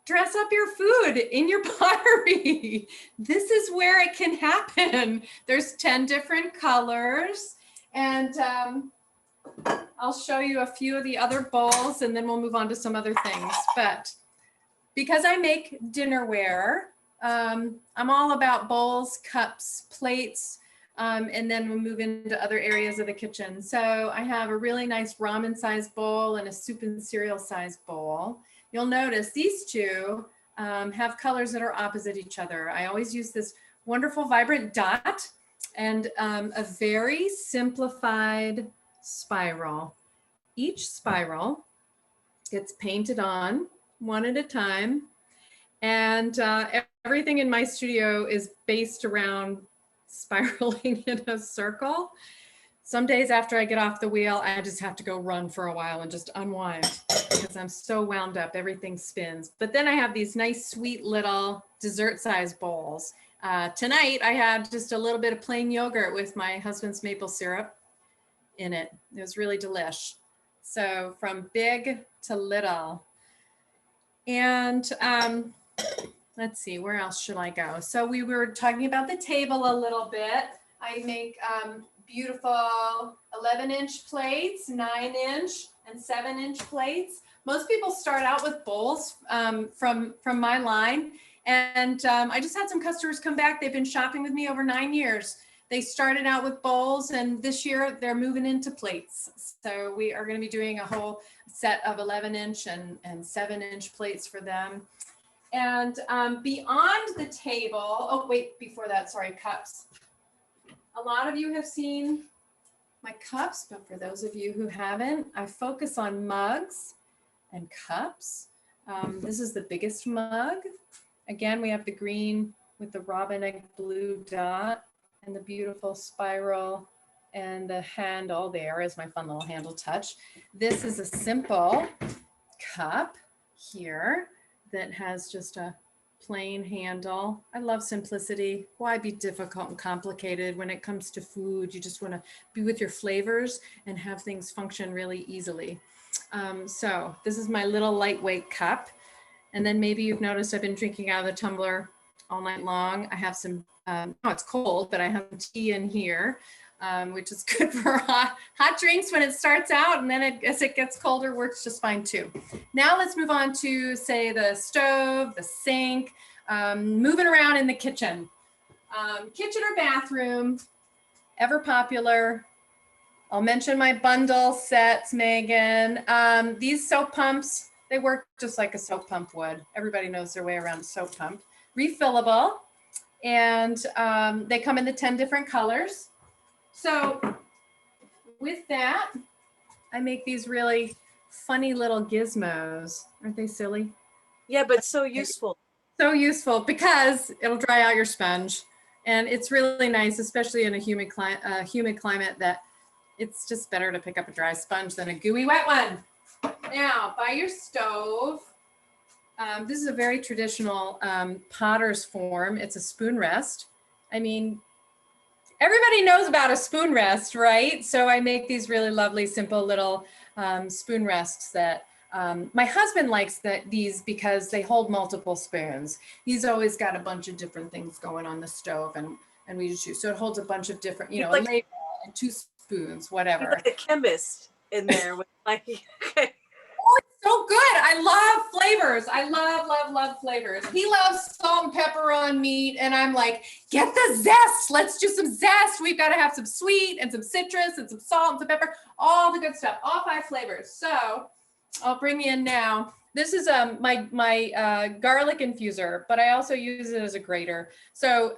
dress up your food in your pottery. This is where it can happen. There's 10 different colors, and I'll show you a few of the other bowls, and then we'll move on to some other things. But because I make dinnerware, I'm all about bowls, cups, plates, and then we'll move into other areas of the kitchen. So I have a really nice ramen-sized bowl and a soup and cereal sized bowl. You'll notice these two have colors that are opposite each other. I always use this wonderful vibrant dot and a very simplified spiral. Each spiral gets painted on one at a time, and everything in my studio is based around spiraling in a circle. Some days after I get off the wheel, I just have to go run for a while and just unwind because I'm so wound up, everything spins. But then I have these nice, sweet little dessert-sized bowls. Tonight, I had just a little bit of plain yogurt with my husband's maple syrup in it. It was really delish. So from big to little. And let's see, where else should I go? So we were talking about the table a little bit. I make beautiful 11-inch plates, 9-inch and 7-inch plates. Most people start out with bowls from my line. And I just had some customers come back. They've been shopping with me over 9 years. They started out with bowls, and this year they're moving into plates. So we are going to be doing a whole set of 11-inch and 7-inch plates for them. And beyond the table, oh wait, before that, sorry, cups. A lot of you have seen my cups, but for those of you who haven't, I focus on mugs and cups. This is the biggest mug. Again, we have the green with the robin egg blue dot and the beautiful spiral and the handle there is my fun little handle touch. This is a simple cup here that has just a plain handle. I love simplicity. Why be difficult and complicated when it comes to food? You just want to be with your flavors and have things function really easily. So this is my little lightweight cup. And then maybe you've noticed I've been drinking out of the tumbler all night long. I have some, oh, it's cold, but I have tea in here, which is good for hot drinks when it starts out, and then as it gets colder, works just fine too. Now let's move on to, say, the stove, the sink, moving around in the kitchen. Kitchen or bathroom, ever popular. I'll mention my bundle sets, Meghan. These soap pumps, they work just like a soap pump would. Everybody knows their way around a soap pump. Refillable, and they come in the 10 different colors. So with that, I make these really funny little gizmos. Aren't they silly? Yeah, but so useful. So useful because it'll dry out your sponge. And it's really nice, especially in a humid climate, that it's just better to pick up a dry sponge than a gooey wet one. Now, by your stove, this is a very traditional potter's form. It's a spoon rest. I mean, everybody knows about a spoon rest, right? So I make these really lovely, simple little spoon rests that My husband likes these because they hold multiple spoons. He's always got a bunch of different things going on the stove, and we just use, so it holds a bunch of different, you know, like, a ladle and 2 spoons, whatever. He's like a chemist in there with like. Oh, it's so good. I love flavors. I love flavors. He loves salt and pepper on meat. And I'm like, get the zest. Let's do some zest. We've got to have some sweet and some citrus and some salt and some pepper, all the good stuff, all 5 flavors. So I'll bring you in now. This is my garlic infuser, but I also use it as a grater. So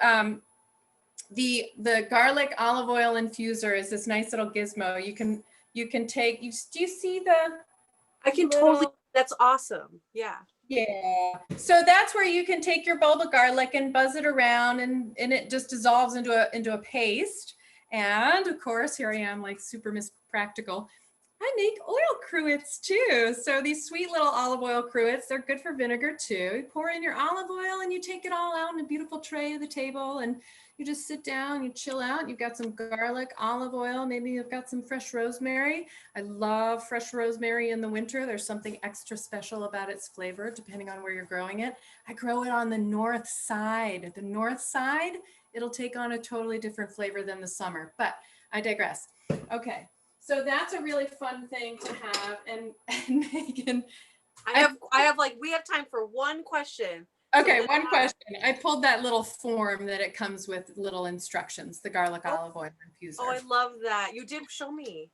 the garlic olive oil infuser is this nice little gizmo. You can take, do you see the, I can totally, that's awesome. Yeah. Yeah. So that's where you can take your bulb of garlic and buzz it around, and it just dissolves into a paste. And of course, here I am, like super Miss Practical. I make oil cruets too. So these sweet little olive oil cruets, they're good for vinegar too. You pour in your olive oil and you take it all out in a beautiful tray of the table, and you just sit down, you chill out. You've got some garlic, olive oil, maybe you've got some fresh rosemary. I love fresh rosemary in the winter. There's something extra special about its flavor, depending on where you're growing it. I grow it on the north side. The north side, it'll take on a totally different flavor than the summer, but I digress. Okay. So that's a really fun thing to have. And Megan, I have like, we have time for one question. Okay, one question. I pulled that little form that it comes with little instructions, the garlic olive oil infuser. Oh, I love that. You did show me.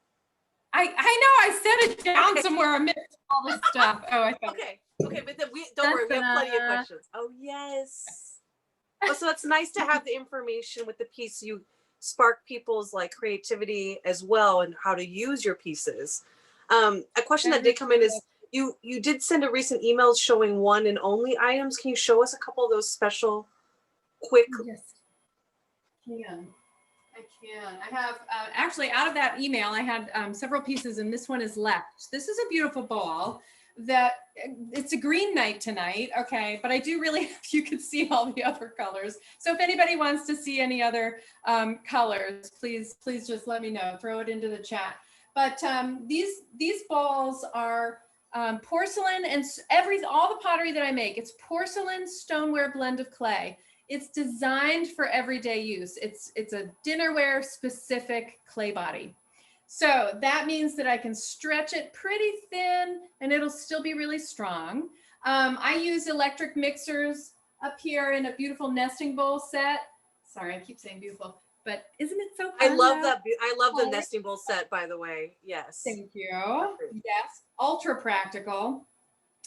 I know, I set it down somewhere amidst all this stuff. Oh, I thought. Okay, but then don't worry, we have plenty of questions. Oh, yes. Oh, so it's nice to have the information with the piece. You spark people's like creativity as well, and how to use your pieces. A question that did come in is, you did send a recent email showing one and only items. Can you show us a couple of those special quick? Yes, I can. I have actually, out of that email, I had several pieces, and this one is left. This is a beautiful ball that it's a green night tonight. Okay, but I do really, you could see all the other colors. So if anybody wants to see any other colors, please just let me know. Throw it into the chat. But these balls are porcelain, and all the pottery that I make, it's porcelain stoneware blend of clay. It's designed for everyday use. It's a dinnerware specific clay body. So that means that I can stretch it pretty thin and it'll still be really strong. I use electric mixers up here in a beautiful nesting bowl set. Sorry, I keep saying beautiful, but isn't it so fun? I love that. I love the nesting bowl set, by the way. Yes. Thank you. Yes, ultra practical,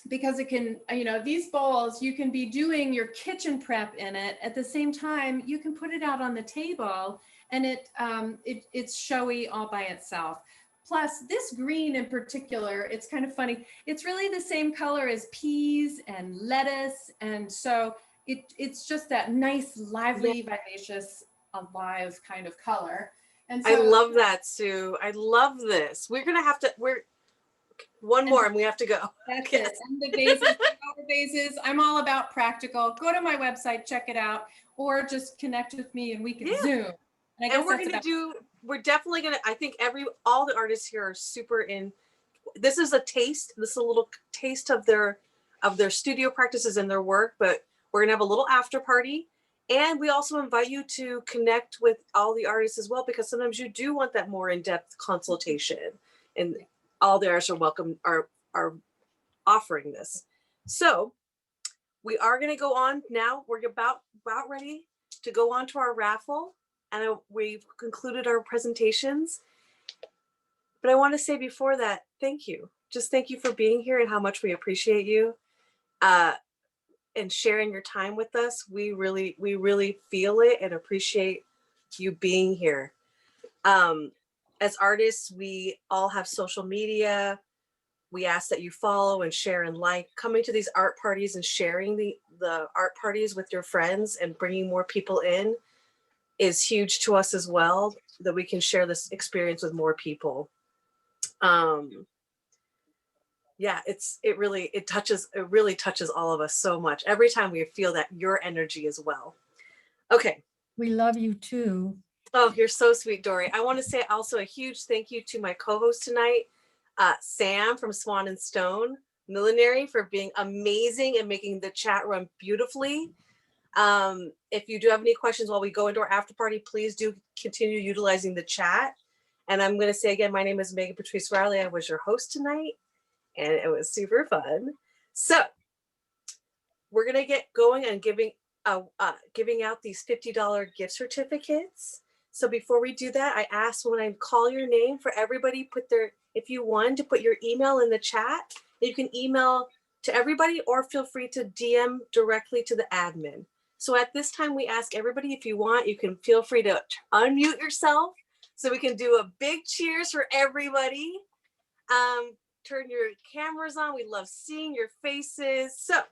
because it can, these bowls, you can be doing your kitchen prep in it. At the same time, you can put it out on the table, and it's showy all by itself. Plus this green in particular, it's kind of funny. It's really the same color as peas and lettuce. And so it's just that nice, lively, vivacious, alive kind of color. And so, I love that, Sue. I love this. We're going to have to, one more and we have to go. That's it. And the vases, I'm all about practical. Go to my website, check it out, or just connect with me and we can Zoom. And we're definitely going to, I think all the artists here are super in. This is a little taste of their studio practices and their work, but we're going to have a little after party. And we also invite you to connect with all the artists as well, because sometimes you do want that more in-depth consultation, and all the artists are welcome, are offering this. So we are going to go on now. We're about ready to go on to our raffle, and we've concluded our presentations. But I want to say before that, thank you. Just thank you for being here and how much we appreciate you. And sharing your time with us. We really feel it and appreciate you being here. As artists, we all have social media. We ask that you follow and share and like. Coming to these art parties and sharing the art parties with your friends and bringing more people in is huge to us as well, that we can share this experience with more people. Yeah, it really touches all of us so much. Every time we feel that, your energy as well. Okay. We love you too. Oh, you're so sweet, Dory. I want to say also a huge thank you to my co-host tonight, Sam from Swan&Stone, Millinery for being amazing and making the chat run beautifully. If you do have any questions while we go into our after party, please do continue utilizing the chat. And I'm going to say again, my name is Meghan Patrice Riley. I was your host tonight, and it was super fun. So we're going to get going and giving out these $50 gift certificates. So before we do that, I asked when I call your name for everybody, if you want to put your email in the chat, you can email to everybody or feel free to DM directly to the admin. So at this time, we ask everybody, if you want, you can feel free to unmute yourself so we can do a big cheers for everybody. Turn your cameras on. We love seeing your faces. So,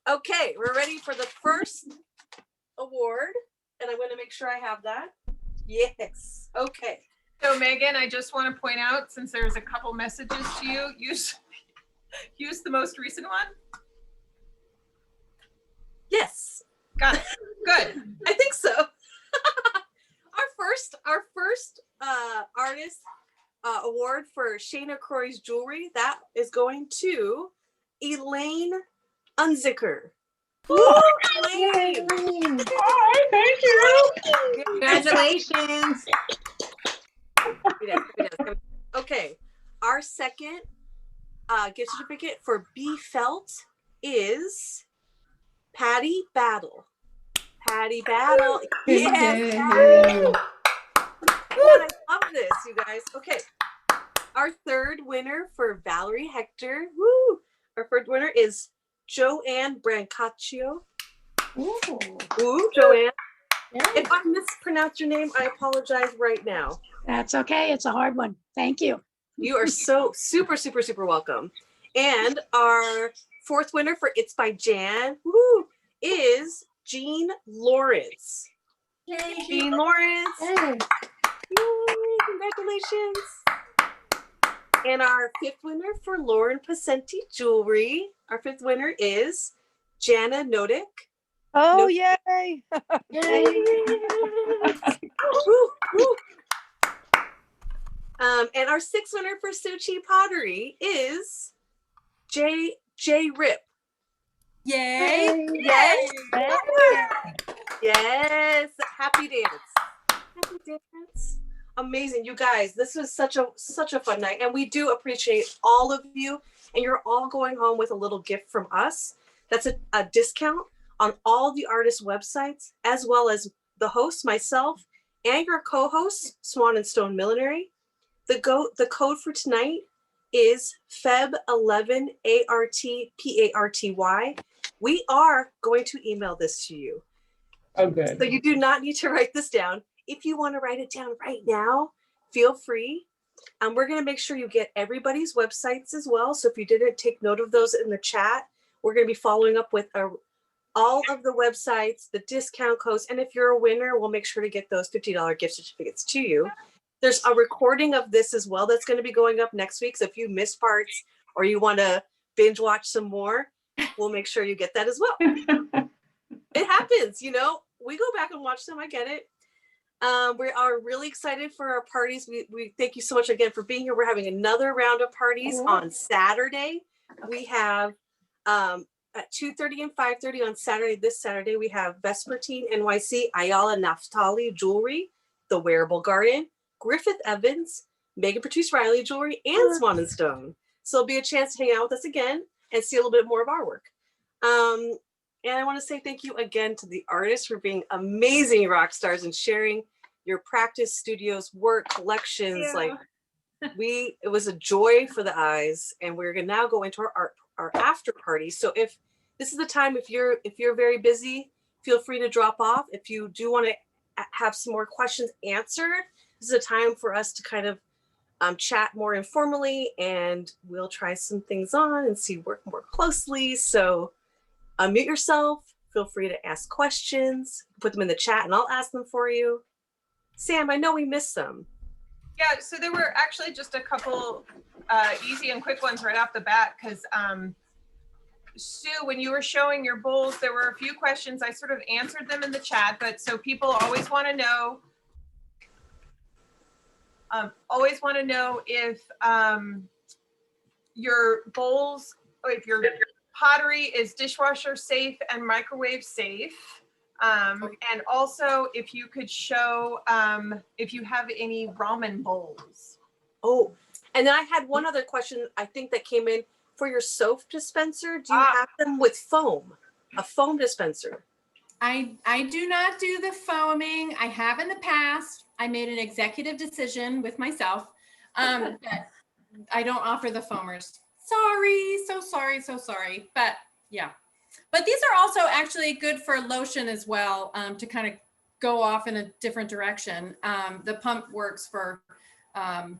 okay, we're ready for the first award. And I'm going to make sure I have that. Yes. Okay. So Megan, I just want to point out, since there's a couple messages to you, use the most recent one. Yes. Got it. Good. I think so. Our first artist award for Shana Kroiz jewelry, that is going to Elaine Unzicker. Elaine. Hi, thank you. Congratulations. Okay, our second gift certificate for b-felt is Patty Battle. Patty Battle. Yes. Patty. I love this, you guys. Okay. Our third winner for Valerie Hector. Woo! Our third winner is Joanne Brancaccio. Ooh, Joanne. If I mispronounce your name, I apologize right now. That's okay. It's a hard one. Thank you. You are so super, super, super welcome. And our fourth winner for It's by Jan is Jean Lawrence. Yay, Jean Lawrence. Yay. Yay, congratulations. And our fifth winner for Lauren Passenti Jewelry. Our fifth winner is Jana Nodick. Oh, yay. Yay. Woo, woo. And our sixth winner for Chi Pottery is J Rip. Yay. Yay. Yes. Happy dance. Happy dance. Amazing. You guys, this was such a fun night. And we do appreciate all of you. And you're all going home with a little gift from us. That's a discount on all the artists' websites, as well as the host, myself, and your co-host, Swan&Stone Millinery. The code for tonight is Feb11 ARTPARTY. We are going to email this to you. Oh, good. So you do not need to write this down. If you want to write it down right now, feel free. We're going to make sure you get everybody's websites as well. So if you didn't take note of those in the chat, we're going to be following up with all of the websites, the discount codes. And if you're a winner, we'll make sure to get those $50 gift certificates to you. There's a recording of this as well that's going to be going up next week. So if you missed parts or you want to binge watch some more, we'll make sure you get that as well. It happens, you know, we go back and watch them. I get it. We are really excited for our parties. We thank you so much again for being here. We're having another round of parties on Saturday. We have at 2:30 and 5:30 on Saturday. This Saturday, we have Vespertine NYC, Ayala Naftali Jewelry, The Wearable Garden, Griffith Evans, Meghan Patrice Riley Jewelry, and Swan&Stone. So it'll be a chance to hang out with us again and see a little bit more of our work. And I want to say thank you again to the artists for being amazing rock stars and sharing your practice studios, work, collections. Yeah. It was a joy for the eyes. And we're gonna now go into our after party. So if this is the time, if you're very busy, feel free to drop off. If you do want to have some more questions answered, this is a time for us to kind of chat more informally, and we'll try some things on and work more closely. So unmute yourself, feel free to ask questions, put them in the chat and I'll ask them for you. Sam, I know we missed some. Yeah, so there were actually just a couple easy and quick ones right off the bat, because Sue, when you were showing your bowls, there were a few questions. I sort of answered them in the chat, but so people always want to know Always want to know if your bowls, or if your pottery is dishwasher safe and microwave safe. And also if you could show if you have any ramen bowls. Oh, and then I had one other question, I think, that came in for your soap dispenser. Do you have them with foam? A foam dispenser? I do not do the foaming. I have in the past. I made an executive decision with myself that I don't offer the foamers. Sorry, so sorry. But yeah, but these are also actually good for lotion as well, to kind of go off in a different direction. The pump works for the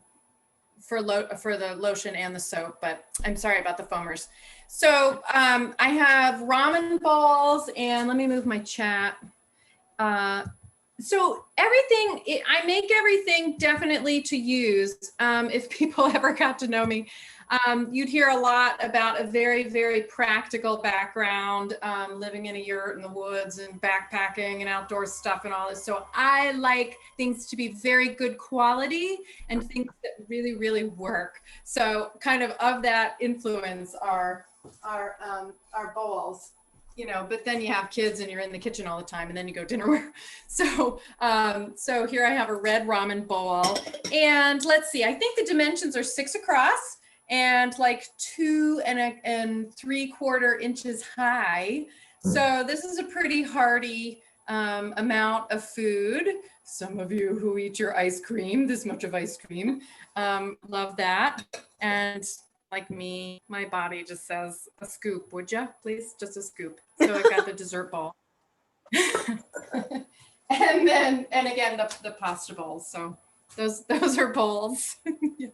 lotion and the soap, but I'm sorry about the foamers. So I have ramen balls, and let me move my chat. So everything, I make everything definitely to use. If people ever got to know me, you'd hear a lot about a very, very practical background, living in a yurt in the woods and backpacking and outdoor stuff and all this. So I like things to be very good quality and things that really, really work. So kind of that influence are bowls. You know, but then you have kids and you're in the kitchen all the time, and then you go dinnerware. So, so here I have a red ramen bowl, and let's see, I think the dimensions are 6 across and like 2 3/4 inches high. So this is a pretty hearty amount of food. Some of you who eat your ice cream, this much of ice cream, love that. And like me, my body just says a scoop, would you please? Just a scoop. So I got the dessert bowl. and again, the pasta bowls. So those are bowls. Yeah.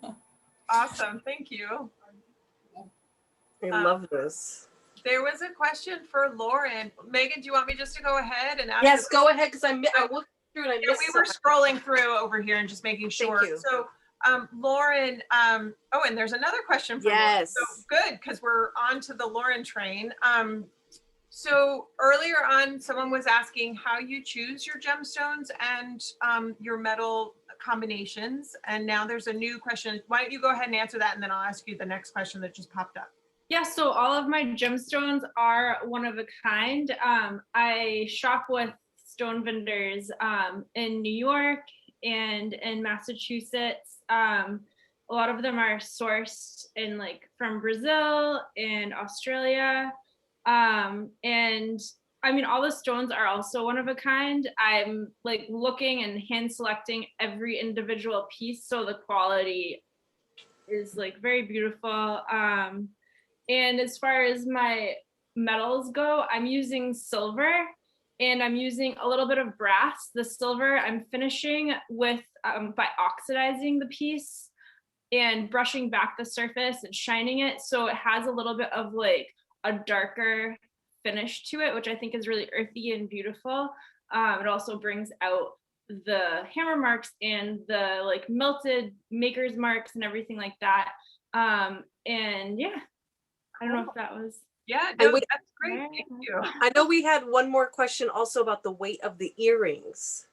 Awesome, thank you. I love this. There was a question for Lauren. Meghan, do you want me just to go ahead and ask? Yes, go ahead, because I looked through and I missed we were scrolling through over here and just making sure. Thank you. So Lauren, and there's another question for Lauren. So good, because we're on to the Lauren train. So earlier on, someone was asking how you choose your gemstones and your metal combinations. And now there's a new question. Why don't you go ahead and answer that, and then I'll ask you the next question that just popped up. Yeah, so all of my gemstones are one of a kind. I shop with stone vendors in New York and in Massachusetts. A lot of them are sourced in from Brazil and Australia. And I mean, all the stones are also one of a kind. I'm looking and hand selecting every individual piece, so the quality is very beautiful. And as far as my metals go, I'm using silver and I'm using a little bit of brass. The silver I'm finishing with by oxidizing the piece and brushing back the surface and shining it, so it has a little bit of a darker finish to it, which I think is really earthy and beautiful. It also brings out the hammer marks and the melted maker's marks and everything like that. And yeah, I don't know if that was. Yeah, no, that's great. Thank you. I know we had one more question also about the weight of the earrings.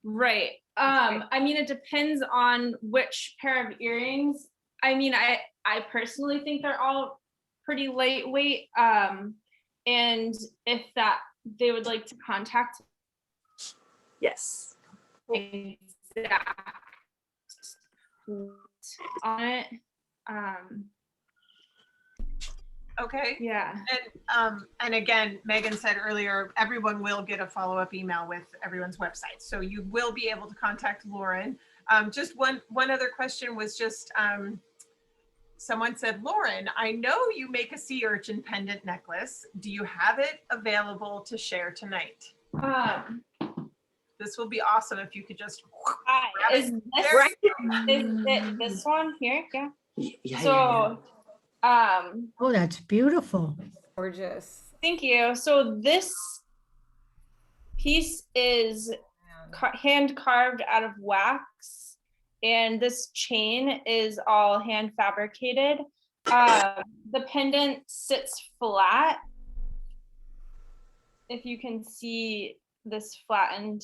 Right. I mean, it depends on which pair of earrings. I mean, I personally think they're all pretty lightweight. And if that they would like to contact. Yes. Exact on it. Okay. Yeah. And again, Meghan said earlier, everyone will get a follow-up email with everyone's website. So you will be able to contact Lauren. Just one other question was just, someone said, Lauren, I know you make a sea urchin pendant necklace. Do you have it available to share tonight? This will be awesome if you could just. Is it this one here? Yeah. So. Oh, that's beautiful. Gorgeous. Thank you. So this piece is hand carved out of wax, and this chain is all hand fabricated. The pendant sits flat. If you can see this flattened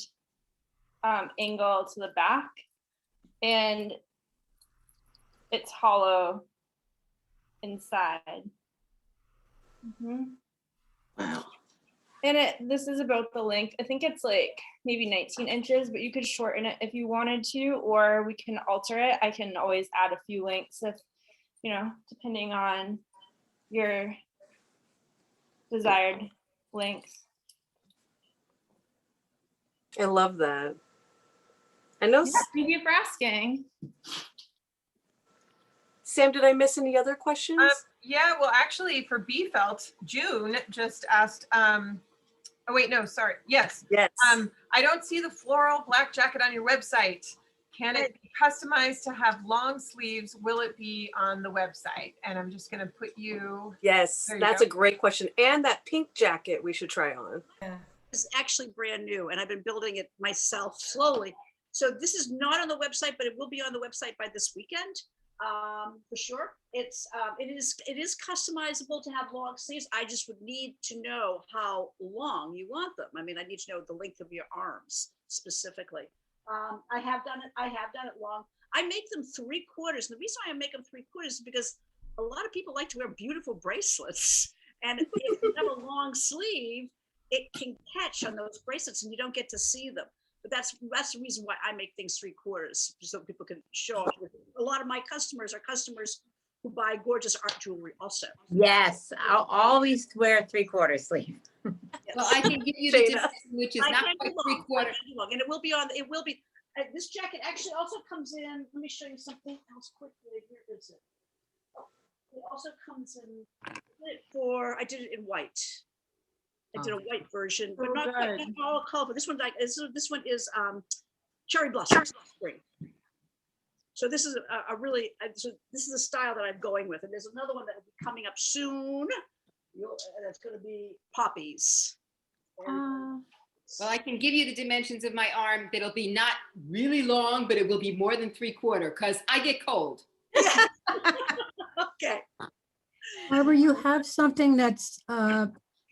angle to the back. and it's hollow inside. Wow. And this is about the length. I think it's like maybe 19 inches, but you could shorten it if you wanted to, or we can alter it. I can always add a few lengths if, you know, depending on your desired length. I love that. I know. Yeah, thank you for asking. Sam, did I miss any other questions? Yeah, well, actually for b-felt, June just asked, oh wait, no, sorry. Yes. Yes. I don't see the floral black jacket on your website. Can it be customized to have long sleeves? Will it be on the website? And I'm just gonna put you. Yes, that's a great question. And that pink jacket we should try on. Yeah. It's actually brand new and I've been building it myself slowly. So this is not on the website, but it will be on the website by this weekend. For sure. It is customizable to have long sleeves. I just would need to know how long you want them. I mean, I need to know the length of your arms specifically. I have done it long. I make them 3/4. And the reason why I make them 3/4 is because a lot of people like to wear beautiful bracelets. And if you have a long sleeve, it can catch on those bracelets and you don't get to see them. But that's the reason why I make things 3/4, so people can show off. A lot of my customers are customers who buy gorgeous art jewelry also. Yes, I'll always wear 3/4 sleeve. Well, I can give you the dimension, which is not quite 3/4. And it will be on. It will be. This jacket actually also comes in. Let me show you something else quickly. Here is it. Oh, it also comes in I did it in white. I did a white version, but not all colorful. This one is cherry blossom spring. So this is a really, this is a style that I'm going with. And there's another one that will be coming up soon. That's going to be poppies. Well, I can give you the dimensions of my arm. That'll be not really long, but it will be more than 3/4 because I get cold. Okay. Barbara, you have something that's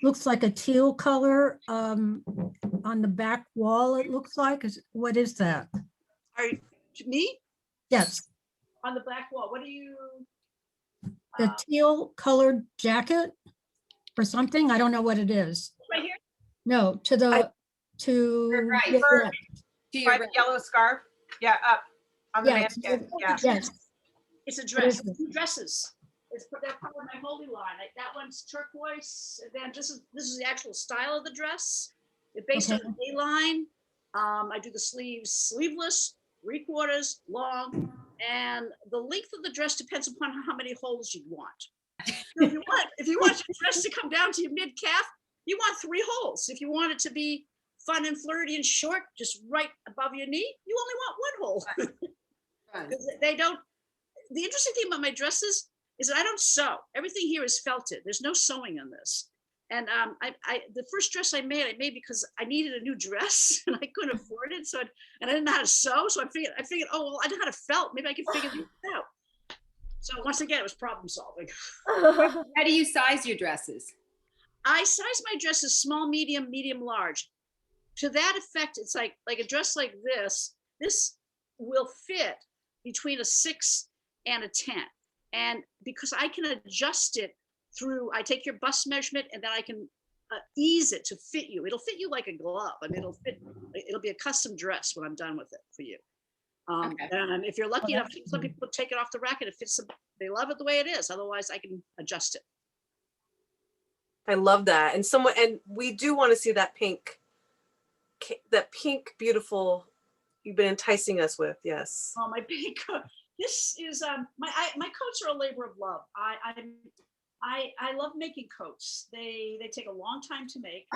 looks like a teal color on the back wall, it looks like. What is that? Me? Yes. On the back wall. What do you? The teal colored jacket or something? I don't know what it is. Right here? No, to the, Right. yeah, The yellow scarf. Yeah, up on the Yeah, mannequin. Yeah. yes. It's a dress. Two dresses. They're part of my holy line. That one's turquoise. And then this is the actual style of the dress. It's based on the A-line. I do the sleeves sleeveless, 3/4, long, and the length of the dress depends upon how many holes you want. So if you want your dress to come down to your mid-calf, you want 3 holes. If you want it to be fun and flirty and short, just right above your knee, you only want 1 hole. They don't. The interesting thing about my dresses is that I don't sew. Everything here is felted. There's no sewing on this. And the first dress I made because I needed a new dress and I couldn't afford it. And I didn't know how to sew. So I figured, oh, well, I know how to felt. Maybe I can figure this out. So once again, it was problem solving. How do you size your dresses? I size my dresses small, medium, medium, large. To that effect, it's like a dress like this. This will fit between a 6 and a 10. And because I can adjust it through, I take your bust measurement and then I can ease it to fit you. It'll fit you like a glove. I mean, it'll be a custom dress when I'm done with it for you. And if you're lucky enough, some people take it off the rack and it fits them. They love it the way it is. Otherwise, I can adjust it. I love that. And we do want to see that pink, beautiful, you've been enticing us with. Yes. Oh, my pink coat. This is my coats are a labor of love. I love making coats. They take a long time to make.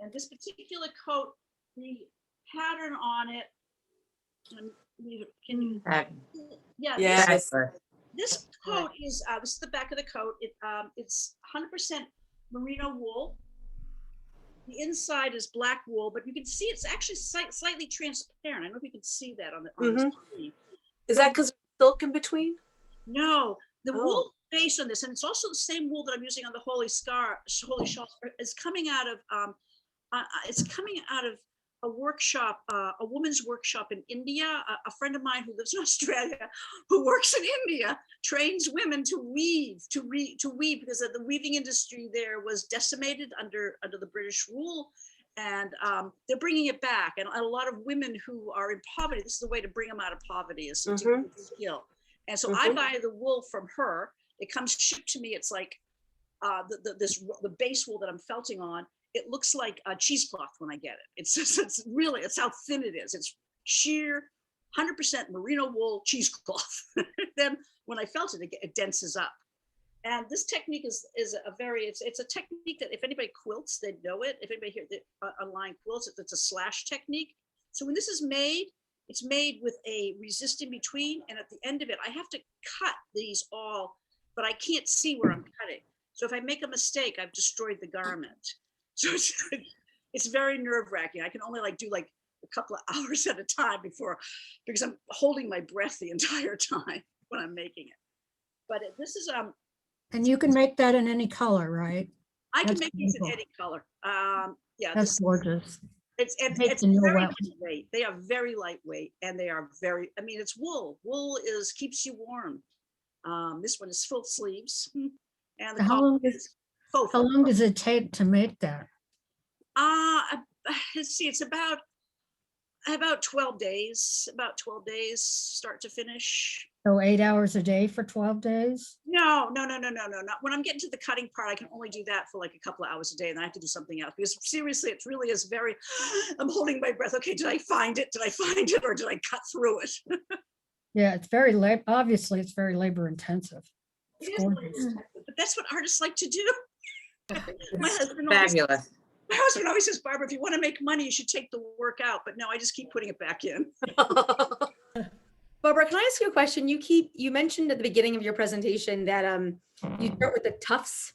And this particular coat, the pattern on it. Can you? Yeah. Yes. This coat is this is the back of the coat. It's 100% merino wool. The inside is black wool, but you can see it's actually slightly transparent. I don't know if you can see that on the screen. Is that because silk in between? No, the wool based on this, and it's also the same wool that I'm using on the Holy Shawls, is coming out of a workshop, a woman's workshop in India. A friend of mine who lives in Australia, who works in India, trains women to weave, to weave, because the weaving industry there was decimated under the British rule. And they're bringing it back. And a lot of women who are in poverty, this is the way to bring them out of poverty, is to teach skill. And so I buy the wool from her. It comes shipped to me. It's like the base wool that I'm felting on. It looks like a cheesecloth when I get it. It's really, it's how thin it is. It's sheer 100% merino wool cheesecloth. Then when I felt it, it denses up. And this technique is a very, it's a technique that if anybody quilts, they know it. If anybody here online quilts, it's a slash technique. So when this is made, it's made with a resist in between. And at the end of it, I have to cut these all, but I can't see where I'm cutting. So if I make a mistake, I've destroyed the garment. So it's very nerve wracking. I can only do a couple of hours at a time because I'm holding my breath the entire time when I'm making it. But this is, and you can make that in any color, right? I can make these in any color. Yeah, that's gorgeous. It's very lightweight. They are very lightweight, and they are very. I mean, it's wool. Wool keeps you warm. This one is full sleeves, and the how long does it take to make that? Let's see. It's about 12 days. About 12 days, start to finish. So 8 hours a day for 12 days? No. Not when I'm getting to the cutting part, I can only do that for like a couple of hours a day, and then I have to do something else. Because seriously, it really is very, I'm holding my breath. Okay, did I find it? Did I find it, or did I cut through it? Yeah, it's very obviously it's very labor intensive. It is labor intensive, but that's what artists like to do. My husband always says, Barbara, if you want to make money, you should take the work out. But no, I just keep putting it back in. Barbara, can I ask you a question? You mentioned at the beginning of your presentation that you start with the tufts.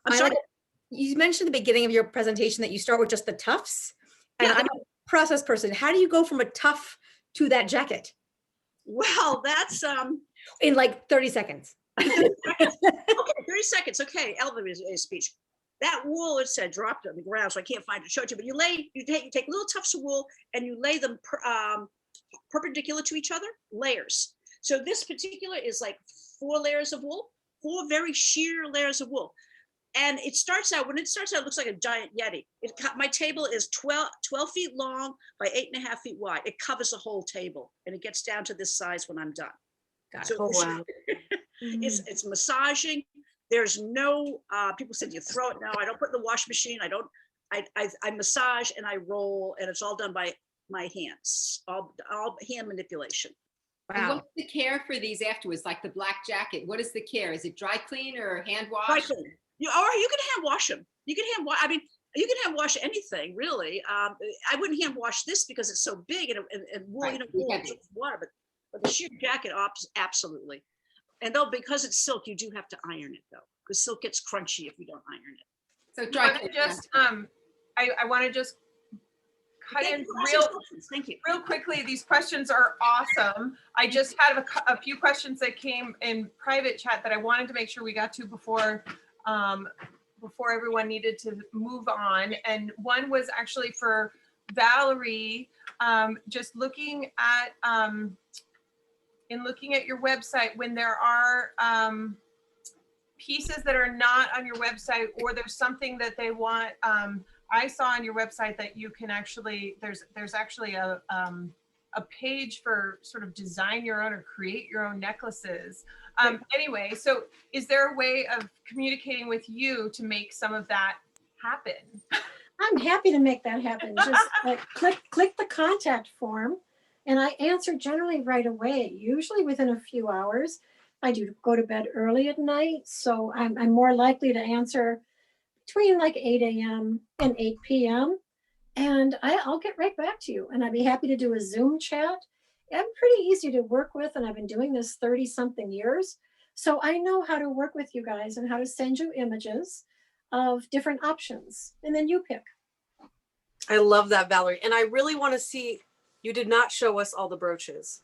I'm sorry? You mentioned at the beginning of your presentation that you start with just the tufts. And I'm a process person. How do you go from a tuft to that jacket? Well, that's in like 30 seconds. Okay, 30 seconds. Okay, elevator speech. That wool, it said, dropped on the ground, so I can't find it to show it to you. But you take little tufts of wool and you lay them perpendicular to each other, layers. So this particular is like 4 layers of wool, 4 very sheer layers of wool. And it starts out, when it starts out, it looks like a giant Yeti. My table is 12 feet long by 8.5 feet wide. It covers the whole table, and it gets down to this size when I'm done. So wow. It's massaging. There's no, people said you throw it. No, I don't put it in the wash machine. I massage and I roll, and it's all done by my hands, all hand manipulation. Wow. And what's the care for these afterwards? Like the black jacket, what is the care? Is it dry clean or hand wash? Dry clean. You can hand wash them. You can hand wash. I mean, you can hand wash anything really. I wouldn't hand wash this because it's so big and wool, right. Wool water, but the sheer jacket, absolutely. And though, because it's silk, you do have to iron it though, because silk gets crunchy if you don't iron it. So dry clean. I want to just cut in real quickly. These questions are awesome. I just had a few questions that came in private chat that I wanted to make sure we got to before everyone needed to move on. And one was actually for Valerie, just looking at your website, when there are pieces that are not on your website, or there's something that they want. I saw on your website that you can actually, there's actually a page for sort of design your own or create your own necklaces. Anyway, so is there a way of communicating with you to make some of that happen? I'm happy to make that happen. Just click the contact form, and I answer generally right away, usually within a few hours. I do go to bed early at night, so I'm more likely to answer between like 8 a.m. and 8 p.m. And I'll get right back to you. And I'd be happy to do a Zoom chat. I'm pretty easy to work with, and I've been doing this 30 something years. So I know how to work with you guys and how to send you images of different options. And then you pick. I love that, Valerie. And I really want to see, you did not show us all the brooches.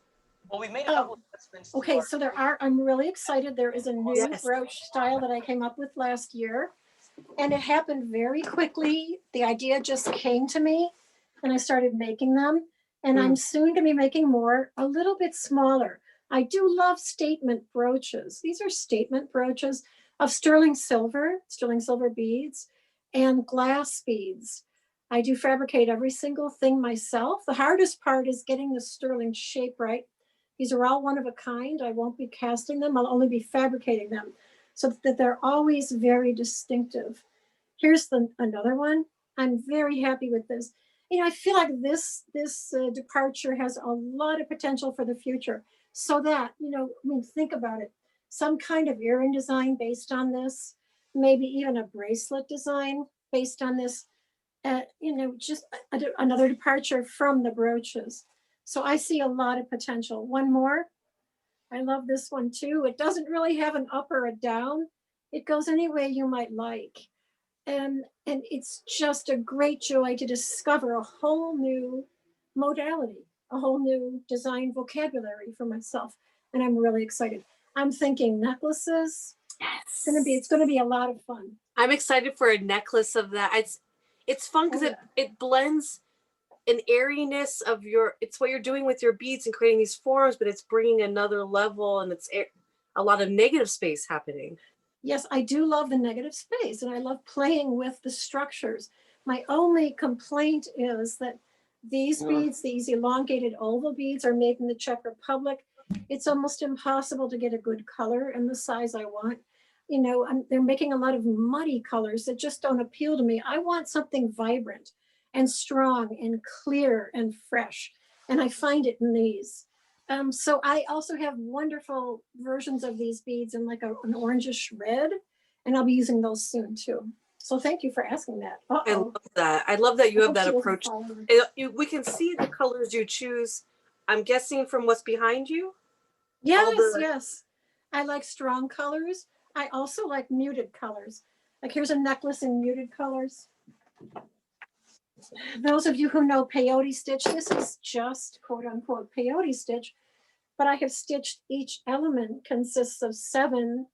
Well, we made a couple of investments. Okay, so I'm really excited. There is a new brooch style that I came up with last year. And it happened very quickly. The idea just came to me. and I started making them. And I'm soon going to be making more, a little bit smaller. I do love statement brooches. These are statement brooches of sterling silver beads, and glass beads. I do fabricate every single thing myself. The hardest part is getting the sterling shape right. These are all one of a kind. I won't be casting them. I'll only be fabricating them so that they're always very distinctive. Here's another one. I'm very happy with this. You know, I feel like this departure has a lot of potential for the future. So that, you know, I mean, think about it. Some kind of earring design based on this, maybe even a bracelet design based on this. You know, just another departure from the brooches. So I see a lot of potential. One more. I love this one too. It doesn't really have an up or a down. It goes any way you might like. And it's just a great joy to discover a whole new modality, a whole new design vocabulary for myself. And I'm really excited. I'm thinking necklaces. Yes. It's gonna be a lot of fun. I'm excited for a necklace of that. It's fun because it blends an airiness of it's what you're doing with your beads and creating these forms, but it's bringing another level, and it's a lot of negative space happening. Yes, I do love the negative space, and I love playing with the structures. My only complaint is that these beads, these elongated oval beads, are made in the Czech Republic. It's almost impossible to get a good color in the size I want. You know, they're making a lot of muddy colors that just don't appeal to me. I want something vibrant and strong and clear and fresh, and I find it in these. So I also have wonderful versions of these beads in like an orangish red, and I'll be using those soon too. So thank you for asking that. I love that. I love that you have that approach. We can see the colors you choose. I'm guessing from what's behind you. Yes, yes. I like strong colors. I also like muted colors. Like here's a necklace in muted colors. Those of you who know peyote stitch, this is just quote unquote peyote stitch, but I have stitched, each element consists of 7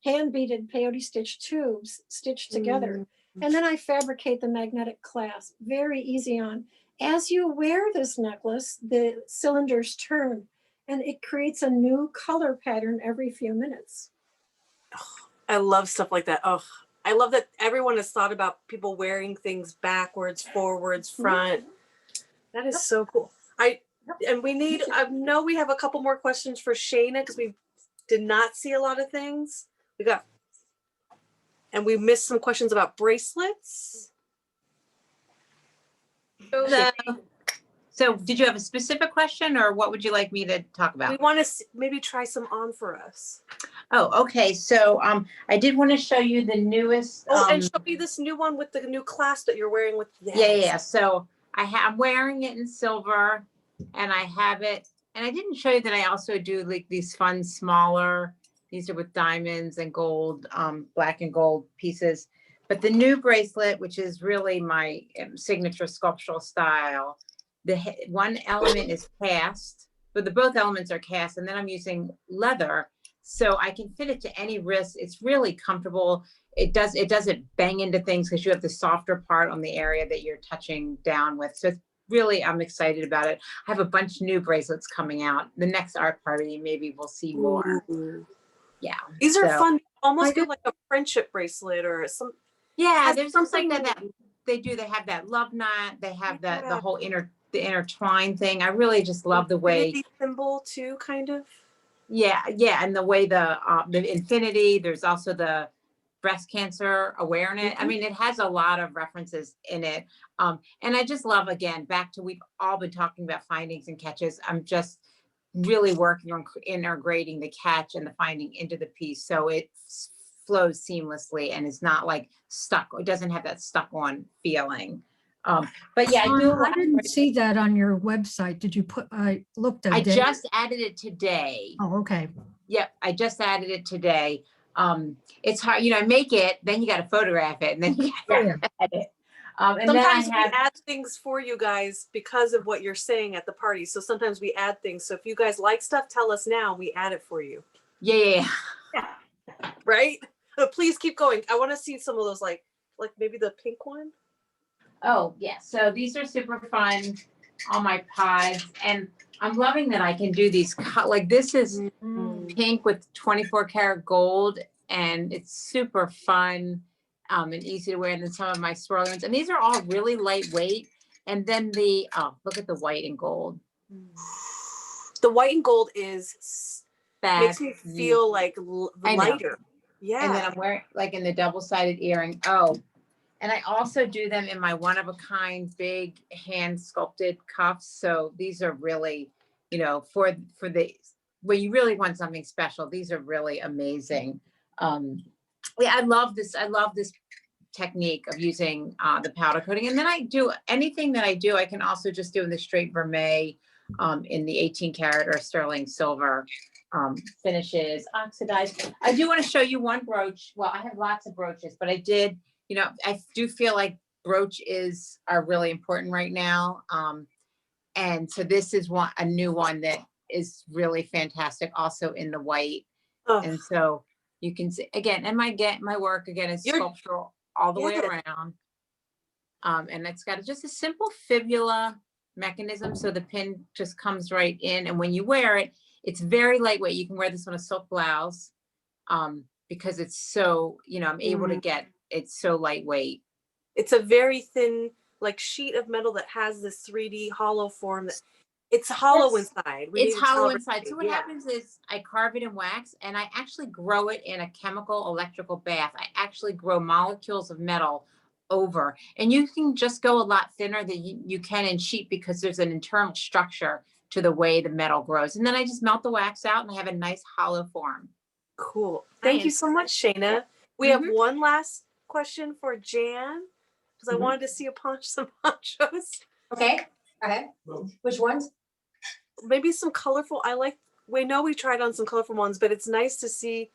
hand beaded peyote stitch tubes stitched together. And then I fabricate the magnetic clasp, very easy on. As you wear this necklace, the cylinders turn and it creates a new color pattern every few minutes. I love stuff like that. Oh, I love that everyone has thought about people wearing things backwards, forwards, front. That is so cool. And we need, I know we have a couple more questions for Shana because we did not see a lot of things. And we missed some questions about bracelets. So did you have a specific question, or what would you like me to talk about? We want to maybe try some on for us. Oh, okay. So I did want to show you the newest. And show me this new one with the new clasp that you're wearing with. Yeah. So I'm wearing it in silver, and I have it. And I didn't show you that I also do like these fun smaller. These are with diamonds and gold, black and gold pieces. But the new bracelet, which is really my signature sculptural style, the one element is cast, but both elements are cast, and then I'm using leather, so I can fit it to any wrist. It's really comfortable. It doesn't bang into things because you have the softer part on the area that you're touching down with. So it's really, I'm excited about it. I have a bunch of new bracelets coming out. The next art party, maybe we'll see more. Ooh. Yeah, these are fun. Almost feel like a friendship bracelet or some. Yeah, there's something that they do. They have that love knot. They have the whole the intertwine thing. I really just love the way symbol too, kind of. Yeah, and the way the infinity. There's also the breast cancer awareness. I mean, it has a lot of references in it. And I just love, again, back to, we've all been talking about findings and catches. I'm just really working on integrating the catch and the finding into the piece, so it flows seamlessly and is not like stuck. It doesn't have that stuck on feeling. But yeah, I didn't see that on your website. Did you put? I looked at it. I just added it today. Oh, okay. Yep, I just added it today. It's hard, I make it, then you got to photograph it, and then you got to edit. And sometimes we add things for you guys because of what you're saying at the party. So sometimes we add things. So if you guys like stuff, tell us now. We add it for you. Yeah. Right? But please keep going. I want to see some of those, like maybe the pink one. Oh, yeah. So these are super fun, all my pods. And I'm loving that I can do these, like this is pink with 24 karat gold, and it's super fun and easy to wear. And then some of my swirly ones. And these are all really lightweight. And then the, oh, look at the white and gold. The white and gold is, makes me feel like lighter. Yeah. And then I'm wearing like in the double-sided earring. Oh, and I also do them in my one-of-a-kind big hand sculpted cuffs. So these are really, you know, for the, when you really want something special, these are really amazing. Yeah, I love this technique of using the powder coating. And then I do anything that I do, I can also just do in the straight vermeil, in the 18 karat or sterling silver finishes, oxidized. I do want to show you one brooch. Well, I have lots of brooches, but I did, you know, I do feel like brooches are really important right now. And so this is a new one that is really fantastic, also in the white. And so you can see again, and my work again is sculptural all the way around. And it's got just a simple fibula mechanism. So the pin just comes right in. And when you wear it, it's very lightweight. You can wear this on a silk blouse because it's so, you know, I'm able to get, it's so lightweight. It's a very thin, like sheet of metal that has this 3D hollow form. That it's hollow inside. It's hollow inside. So what happens is I carve it in wax and I actually grow it in a chemical electrical bath. I actually grow molecules of metal over, and you can just go a lot thinner than you can in sheet because there's an internal structure to the way the metal grows. And then I just melt the wax out and I have a nice hollow form. Cool. Thank you so much, Shana. We have one last question for Jan, because I wanted to see some ponchos. Okay, go ahead. Which ones? Maybe some colorful. We know we tried on some colorful ones, but it's nice to see.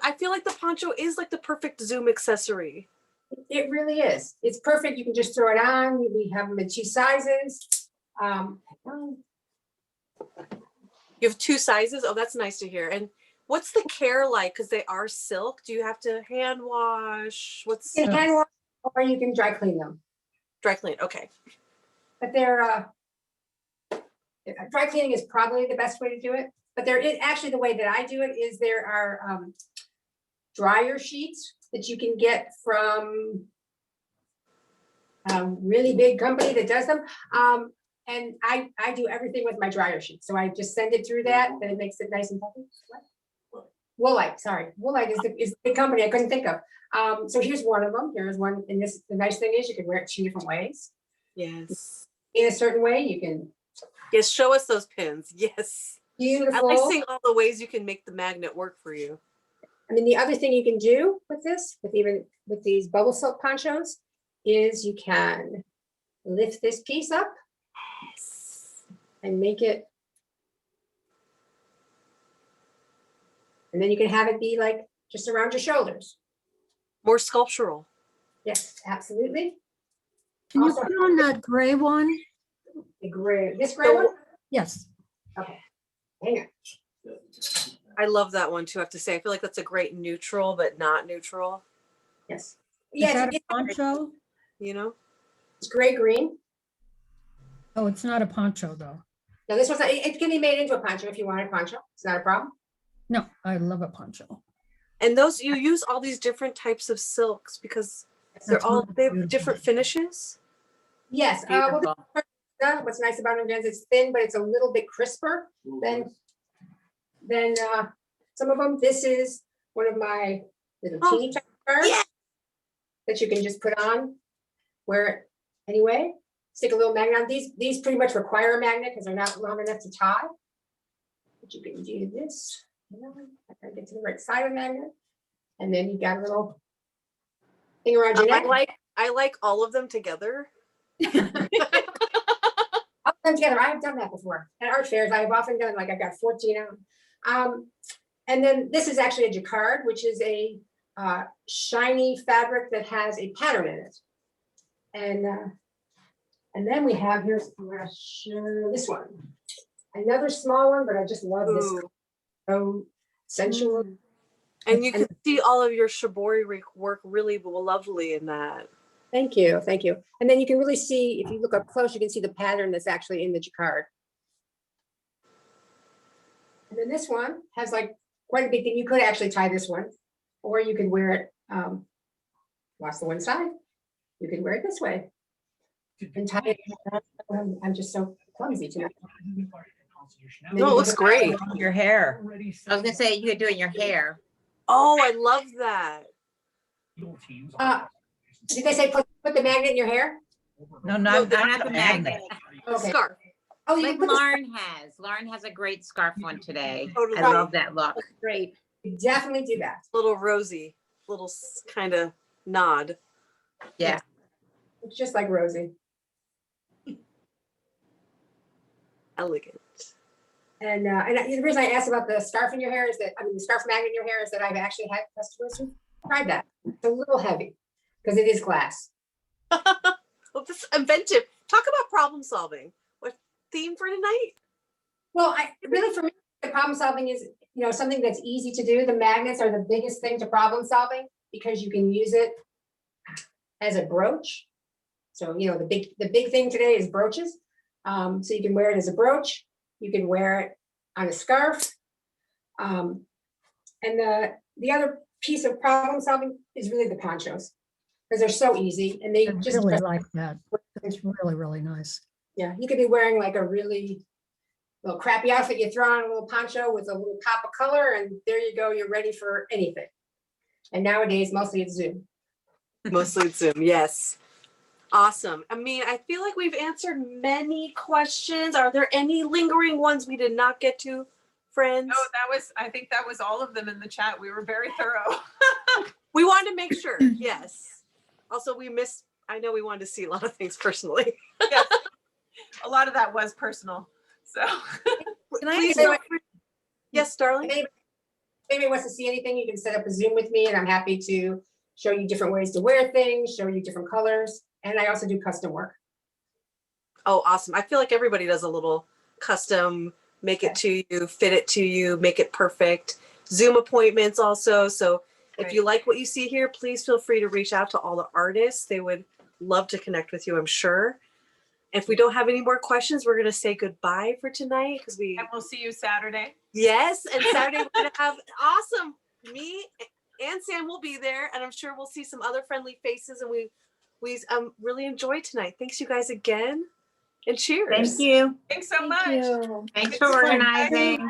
I feel like the poncho is like the perfect Zoom accessory. It really is. It's perfect. You can just throw it on. We have them in 2 sizes. You have 2 sizes. Oh, that's nice to hear. And what's the care like? Because they are silk. Do you have to hand wash? You can hand wash, or you can dry clean them. Dry clean. Okay. But they're dry cleaning is probably the best way to do it. But there is actually, the way that I do it is there are dryer sheets that you can get from a really big company that does them. And I do everything with my dryer sheet. So I just send it through that, then it makes it nice and puffy. Woolite, sorry. Woolite is the big company I couldn't think of. So here's one of them. Here's one, and the nice thing is you can wear it 2 different ways. Yes. In a certain way, you can. Yes, show us those pins. Yes. Beautiful. I like seeing all the ways you can make the magnet work for you. I mean, the other thing you can do with this, with these bubble silk ponchos, is you can lift this piece up and make it, and then you can have it be like just around your shoulders. More sculptural. Yes, absolutely. Can you put on that gray one? The gray, this gray one? Yes. Okay, hang on. I love that one too, I have to say. I feel like that's a great neutral, but not neutral. Yes. Is that a poncho? You know? It's gray green. Oh, it's not a poncho though. No, this was, it can be made into a poncho if you want a poncho. It's not a problem. No, I love a poncho. And those, you use all these different types of silks because they have different finishes. Yes. What's nice about them is it's thin, but it's a little bit crisper than some of them. This is one of my little teeny scarves that you can just put on, wear it anyway. Stick a little magnet on these. These pretty much require a magnet because they're not long enough to tie. But you can do this. I gotta get to the right side of the magnet, and then you got a little thing around your neck. I like all of them together. All of them together. I have done that before at art fairs. I have often done, like, I've got 14 on. And then this is actually a jacquard, which is a shiny fabric that has a pattern in it. And then we have, I'm gonna show this one. Another small one, but I just love this. So sensual. And you can see all of your shibori work really lovely in that. Thank you, thank you. And then you can really see, if you look up close, you can see the pattern that's actually in the jacquard. And then this one has like quite a big thing. You could actually tie this one, or you could wear it, lost the one side. You could wear it this way. And tie it. I'm just so clumsy tonight. No, it looks great. Your hair. I was gonna say you could do it in your hair. Oh, I love that. Did they say put the magnet in your hair? No, not the magnet. Okay. Scarf. Oh, you Like put Lauren has. Lauren has a great scarf one today. Totally. I love that look. great. Definitely do that. Little rosy, little kind of nod. Yeah. It's just like Rosie. Elegant. And the reason I asked about the scarf in your hair is that, I mean, the scarf magnet in your hair is that I've actually had customers who tried that. It's a little heavy because it is glass. Well, this is inventive. Talk about problem solving. What theme for tonight? Well, really for me, the problem solving is, you know, something that's easy to do. The magnets are the biggest thing to problem solving because you can use it as a brooch. So, you know, the big thing today is brooches. So you can wear it as a brooch. You can wear it on a scarf. And the other piece of problem solving is really the ponchos, because they're so easy and they I just really like that. It's really, really nice. yeah, you could be wearing like a really little crappy outfit. You throw on a little poncho with a little pop of color, and there you go. You're ready for anything. And nowadays, mostly it's Zoom. Mostly it's Zoom. Yes. Awesome. I mean, I feel like we've answered many questions. Are there any lingering ones we did not get to, friends? No, I think that was all of them in the chat. We were very thorough. We wanted to make sure. Yes. Also, I know we wanted to see a lot of things personally. Yes. A lot of that was personal. So Can I Please say feel what- free- Yes, darling. If anybody wants to see anything, you can set up a Zoom with me, and I'm happy to show you different ways to wear things, show you different colors. And I also do custom work. Oh, awesome. I feel like everybody does a little custom, make it to you, fit it to you, make it perfect. Zoom appointments also. So if you like what you see here, please feel free to reach out to all the artists. They would love to connect with you, I'm sure. If we don't have any more questions, we're going to say goodbye for tonight because and we'll see you Saturday. Yes, and Saturday we're going to have awesome. Me and Sam will be there, and I'm sure we'll see some other friendly faces, and we really enjoyed tonight. Thanks you guys again, and cheers. Thank you. Thanks so much. Thanks for organizing.